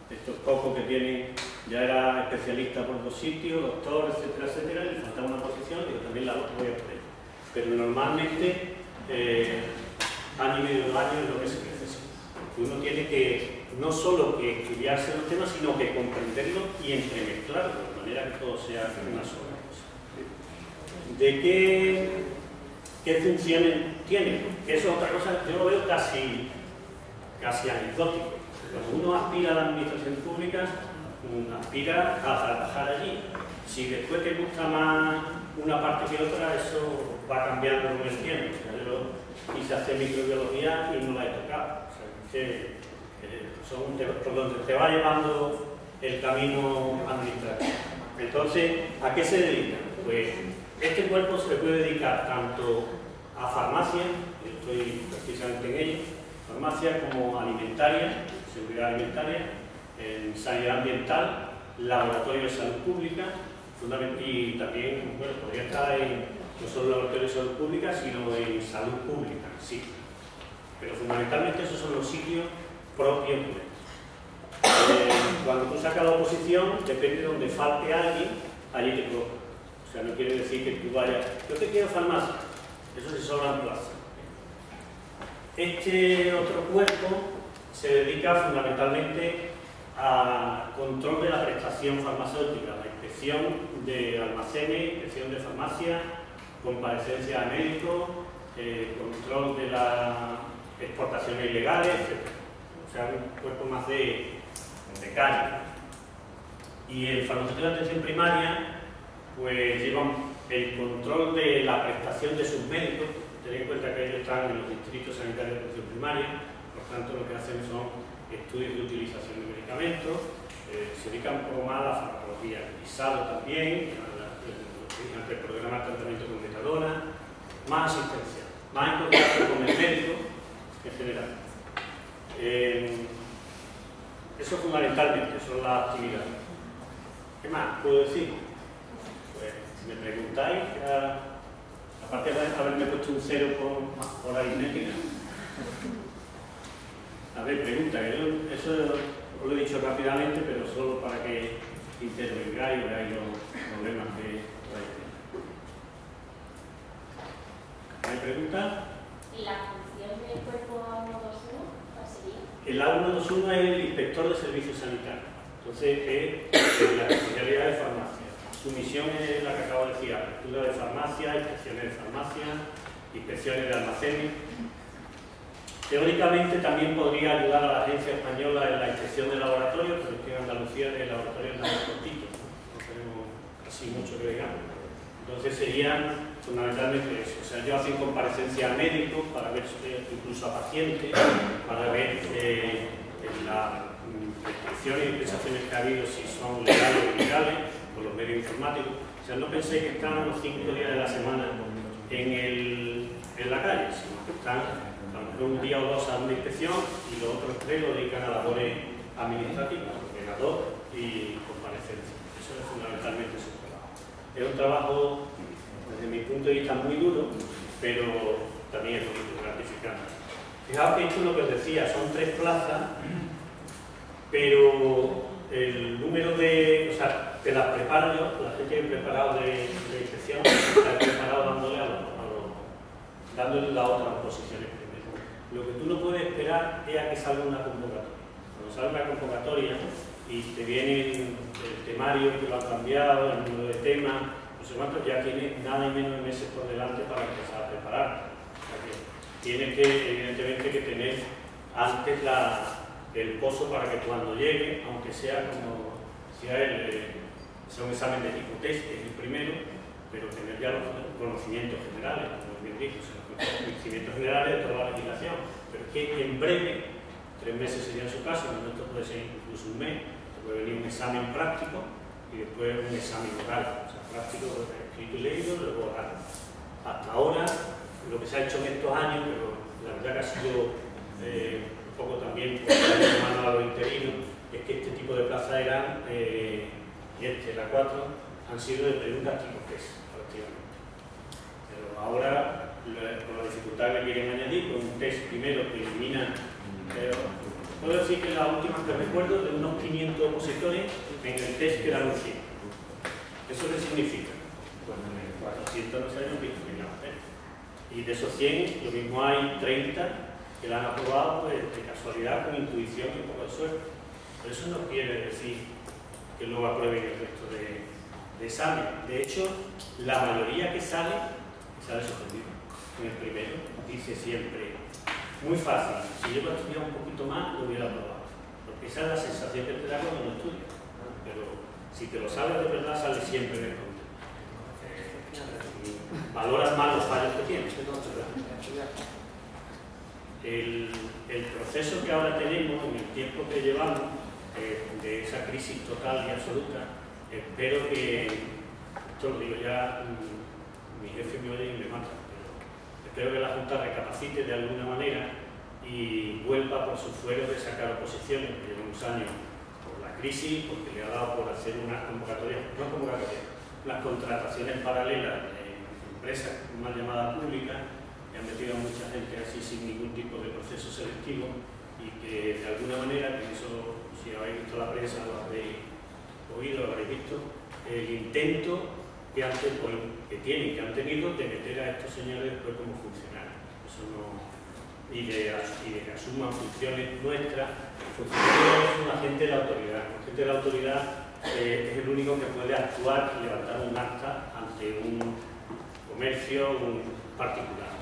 Estos pocos que tienen, ya era especialista por 2 sitios, doctor, etcétera, etcétera, y le faltaba una posición y también la voy a poner. Pero normalmente, 1 año y medio, 2 años es lo que se necesita. Uno tiene que, no solo que estudiarse los temas, sino que comprenderlo y entremezclarlo, de manera que todo sea una sola cosa. ¿De qué funciones tiene? Que eso es otra cosa, yo lo veo casi anecdótico. Cuando uno aspira a la administración pública, aspira a trabajar allí. Si después te gusta más una parte que otra, eso va cambiando con el tiempo. O sea, yo quise hacer microbiología y no la he tocado. O sea, que son por donde te va llevando el camino administrativo. Entonces, ¿a qué se dedica? Pues este cuerpo se le puede dedicar tanto a farmacia, yo estoy precisamente en ello, farmacia, como alimentaria, seguridad alimentaria, en sanidad ambiental, laboratorio de salud pública, y también, bueno, podría estar no solo laboratorio de salud pública, sino en salud pública, sí. Pero fundamentalmente esos son los sitios propios nuestros. Cuando tú sacas la oposición, depende de donde falte alguien, allí te colocan. O sea, no quiere decir que tú vayas, yo te quiero farmacia, eso se sobran plazas. Este otro cuerpo se dedica fundamentalmente al control de la prestación farmacéutica, la inspección de almacenes, inspección de farmacia, comparecencia a médicos, control de las exportaciones ilegales, etc. O sea, un cuerpo más de calle. Y el farmacéutico de atención primaria pues lleva el control de la prestación de sus médicos. Tened en cuenta que ellos están en los distritos sanitarios de atención primaria, por tanto lo que hacen son estudios de utilización de medicamentos, se dedican un poco más a la farmacología, ISADO también, el programa de tratamiento con metadona, más asistencia, más en contacto con el médico en general. Eso fundamentalmente son las actividades. ¿Qué más puedo decir? Pues si me preguntáis, aparte de haberme puesto un 0 por aritmética, a ver, pregunta, eso os lo he dicho rápidamente, pero solo para que intervengáis y veáis los problemas que hay. ¿Hay preguntas? ¿Y la función del cuerpo A121 cuál sería? El A121 es el inspector de servicios sanitarios. Entonces, es la especialidad de farmacia. Su misión es la que acabo de decir: apertura de farmacia, inspecciones de farmacia, inspecciones de almacenes. Teóricamente también podría ayudar a la agencia española en la inspección de laboratorios, pero aquí en Andalucía el laboratorio está muy cortito, no tenemos así mucho que digamos. Entonces serían fundamentalmente eso, o sea, ellos hacen comparecencia a médicos para ver, incluso a pacientes, para ver las restricciones y dispensaciones que ha habido, si son legales o ilegales, con los medios informáticos. O sea, no penséis que están los 5 días de la semana en la calle, sino que están un día o dos a una inspección y los otros 3 lo dedican a labores administrativas, ordenador y comparecencia. Eso es fundamentalmente su trabajo. Es un trabajo, desde mi punto de vista, muy duro, pero también es muy gratificante. Fijaos que esto es lo que os decía, son 3 plazas, pero el número de... O sea, te las preparo yo, la gente que he preparado de inspección, la he preparado dándole las otras posiciones primero. Lo que tú no puedes esperar es a que salga una convocatoria. Cuando salga una convocatoria y te viene el temario que lo han cambiado, el número de temas, no sé cuánto, ya tienes nada y menos de meses por delante para empezar a preparar. O sea que tienes que, evidentemente, que tener antes el pozo para que cuando llegue, aunque sea como sea un examen de tipo test, que es el primero, pero tener ya los conocimientos generales, como bien dicho, los conocimientos generales de toda la legislación. Pero es que en breve, 3 meses sería en su caso, en esto puede ser incluso un mes, puede venir un examen práctico y después un examen oral. O sea, práctico, escrito y leído, luego oral. Hasta ahora, lo que se ha hecho en estos años, pero la verdad que ha sido un poco también mano a los interinos, es que este tipo de plazas eran, y la 4, han sido de preguntas tipo test, prácticamente. Pero ahora, con la dificultad que quieren añadir, con un test primero que elimina... puedo decir que la última que recuerdo, de unos 500 opositores, en el test quedaron 100. ¿Eso qué significa? Pues en el 400 no se hayan visto ni nada. Y de esos 100, lo mismo hay 30 que la han aprobado pues, de casualidad, con intuición y un poco de suerte. Pero eso no quiere decir que luego aprueben el resto de examen. De hecho, la mayoría que sale suspendido. En el primero dice siempre, muy fácil, si yo lo estudiado un poquito más, lo hubiera aprobado. Porque esa es la sensación que te da cuando no estudias. Pero si te lo sabes de verdad, sale siempre en el contenido. Valoras más los fallos que tienes. El proceso que ahora tenemos, en el tiempo que llevamos, de esa crisis total y absoluta, espero que, esto lo digo ya, mi jefe me oye y me mata, pero espero que la Junta recapacite de alguna manera y vuelva por sus fueros de sacar oposiciones, que lleva unos años por la crisis, porque le ha dado por hacer unas convocatorias, unas contrataciones paralelas de empresas mal llamadas públicas, que han metido a mucha gente así sin ningún tipo de proceso selectivo y que de alguna manera, que eso, si habéis visto la prensa, lo habréis oído, lo habréis visto, el intento que han tenido de meter a estos señores después como funcionarios. Eso no, y de que asuman funciones nuestras. Funcionarios es un agente de la autoridad. Un agente de la autoridad es el único que puede actuar y levantar un acta ante un comercio, un particular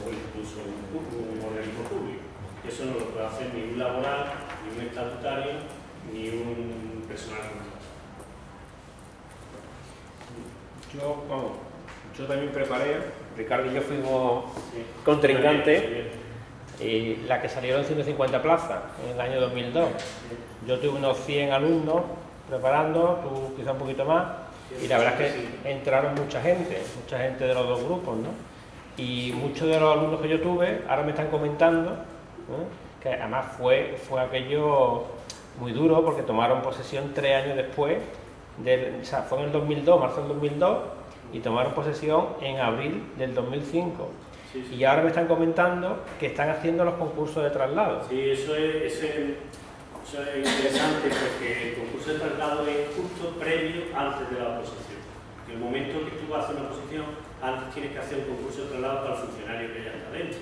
o incluso un organismo público. Eso no lo puede hacer ni un laboral, ni un estatutario, ni un personal contratado. Yo también preparé, Ricardo y yo fuimos contrincantes, y la que salieron 150 plazas en el año 2002. Yo tuve unos 100 alumnos preparando, tú quizá un poquito más, y la verdad es que entraron mucha gente de los dos grupos, ¿no? Y muchos de los alumnos que yo tuve ahora me están comentando, que además fue aquello muy duro porque tomaron posesión 3 años después, o sea, fue en el 2002, marzo del 2002, y tomaron posesión en abril del 2005. Sí, sí. Y ahora me están comentando que están haciendo los concursos de traslado. Sí, eso es interesante porque el concurso de traslado es justo previo antes de la oposición. En el momento que tú vas a hacer una oposición, antes tienes que hacer un concurso de traslado para el funcionario que ya está dentro.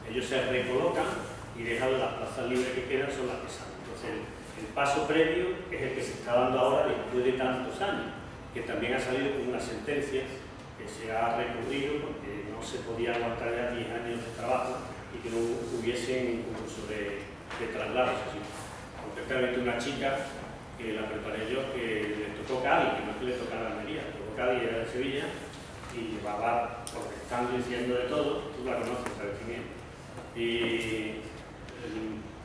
Ellos se recolocan y dejan las plazas libres que quedan son las que salen. Entonces, el paso previo es el que se está dando ahora después de tantos años, que también ha salido con una sentencia que se ha recurrido porque no se podía aguantar ya 10 años de trabajo y que no hubiese un concurso de traslados. Así. Concretamente una chica que la preparé yo, que le tocó Cádiz, que no es que le tocara Almería, le tocó Cádiz, era de Sevilla, y llevaba protestando y diciendo de todo, tú la conoces, sabes quién es.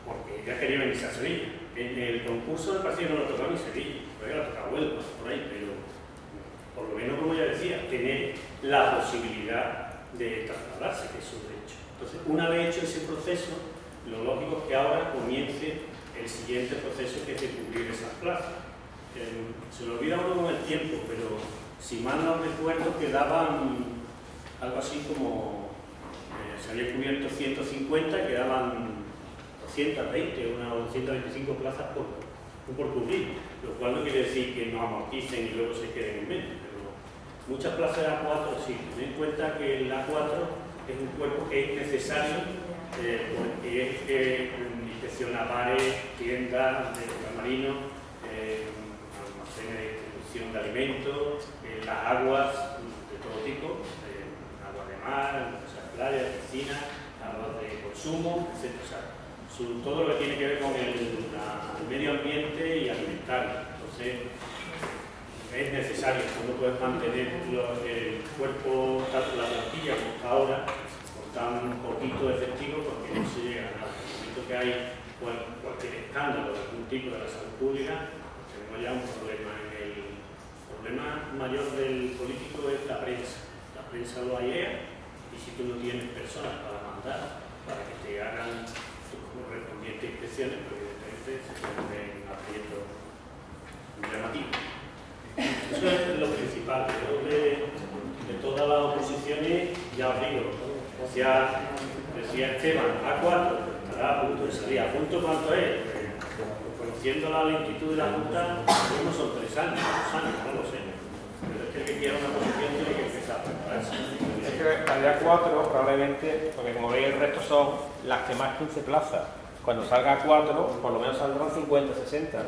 Porque ella quería venirse a Sevilla. En el concurso me parecía que no lo tocaba ni Sevilla, pero ella lo tocaba Huelva, por ahí, pero por lo menos, como ya decía, tener la posibilidad de trasladarse, que es un derecho. Entonces, una vez hecho ese proceso, lo lógico es que ahora comience el siguiente proceso, que es de cubrir esas plazas. Se lo olvida uno con el tiempo, pero si mal no recuerdo, quedaban algo así como se había cubierto 150, quedaban 220 o 225 plazas por cubrir, lo cual no quiere decir que no amorticen y luego se queden en medio, pero muchas plazas de A4 sí. Ten en cuenta que el A4 es un cuerpo que es necesario porque es que inspecciona bares, tiendas de marinos, almacenes de distribución de alimentos, las aguas de todo tipo, aguas de mar, playas, piscinas, aguas de consumo, etc. O sea, todo lo que tiene que ver con el medio ambiente y alimentario. Entonces, es necesario, no puedes mantener el cuerpo, tanto la plantilla como está ahora, con tan poquito efectivo porque no se llega a nada. En el momento que hay cualquier escándalo de algún tipo de la salud pública, tenemos ya un problema. El problema mayor del político es la prensa. La prensa lo airea y si tú no tienes personas para mandar, para que te hagan sus correspondientes inspecciones, pues evidentemente se ponen aprietos llamativos. Eso es lo principal. Creo que de todas las oposiciones, ya os digo, decía Esteban, A4 estará a punto de salir. ¿A punto cuánto es? Pues, conociendo la lentitud de la Junta, no son 3 años, 2 años, no lo sé. Pero es que el que quiera una posición tiene que empezar a prepararse. Es que al día 4 probablemente, porque como veis el resto son las que más 15 plazas. Cuando salga 4, por lo menos saldrán 50, 60.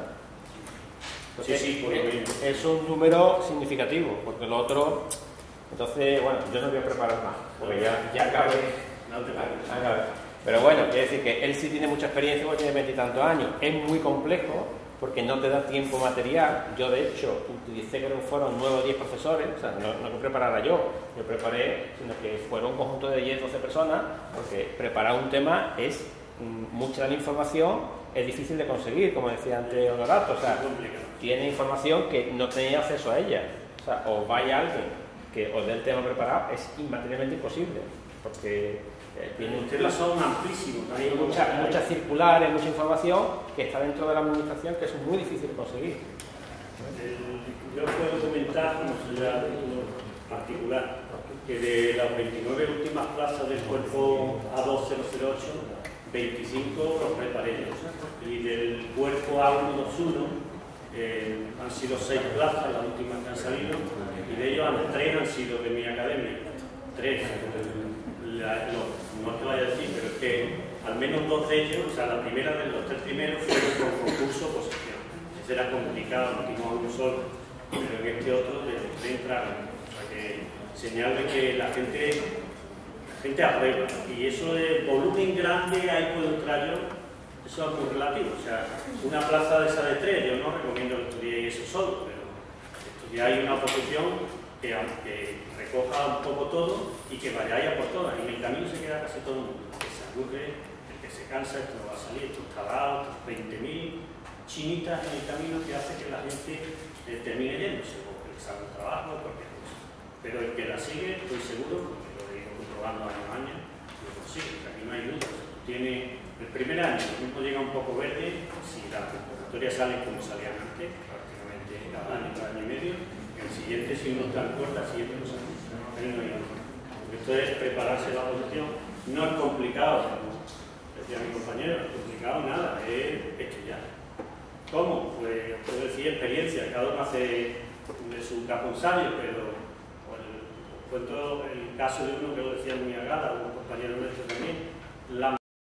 Entonces, sí, por lo menos. Es un número significativo, porque lo otro... Entonces, bueno, yo no voy a preparar más, porque ya acabé. Pero bueno, quiere decir que él sí tiene mucha experiencia, porque tiene 20 y tantos años. Es muy complejo, porque no te da tiempo material. Yo, de hecho, utilicé que fueron 9 o 10 profesores, o sea, no que preparara yo preparé, sino que fueron un conjunto de 10 o 12 personas, porque preparar un tema es mucha de la información, es difícil de conseguir, como decía antes Honorato, o sea, tiene información que no tenéis acceso a ella. O sea, o vaya alguien que os dé el tema preparado, es materialmente imposible, porque tiene Los temas son amplísimos. hay muchas circulares, mucha información que está dentro de la administración que es muy difícil de conseguir. Yo puedo comentar, como sería particular, que de las 29 últimas plazas del cuerpo A2008, 25 los preparé yo. Y del cuerpo A121 han sido 6 plazas, las últimas que han salido, y de ellos 3 han sido de mi academia. 3. No te vaya a decir, pero es que al menos 2 de ellos, o sea, la primera de los 3 primeros fueron por concurso oposición. Es Este era complicado, metimos uno solo, pero en este otro de entraron. O sea que señal de que la gente aprueba. Y eso de volumen grande, ahí puedo entrar yo, eso es muy relativo. O sea, una plaza de esa de 3, yo no recomiendo que estudiéis eso solo, pero estudiáis una oposición que recoja un poco todo y que vayáis a por todas. Y en el camino se queda casi todo el mundo. El que se aburre, el que se cansa, esto no va a salir, esto está dado, 20.000 chinitas en el camino que hace que la gente termine yéndose, o que le salga un trabajo o cualquier cosa. Pero el que la sigue, estoy seguro, porque lo he ido comprobando año a año, lo consigue, que aquí no hay duda. Tú tienes el primer año, el tiempo llega un poco verde, si las convocatorias salen como salían antes, prácticamente cada año y medio, el siguiente, si uno está en cuerda, el siguiente no sale. Ahí no hay nada. Porque esto es prepararse la oposición, no es complicado, como decía mi compañero, no es complicado nada, es estudiar. ¿Cómo? Pues puedo decir experiencia, cada uno hace de su caponsario, pero os cuento el caso de uno que lo decía muy a gala, un compañero nuestro también. La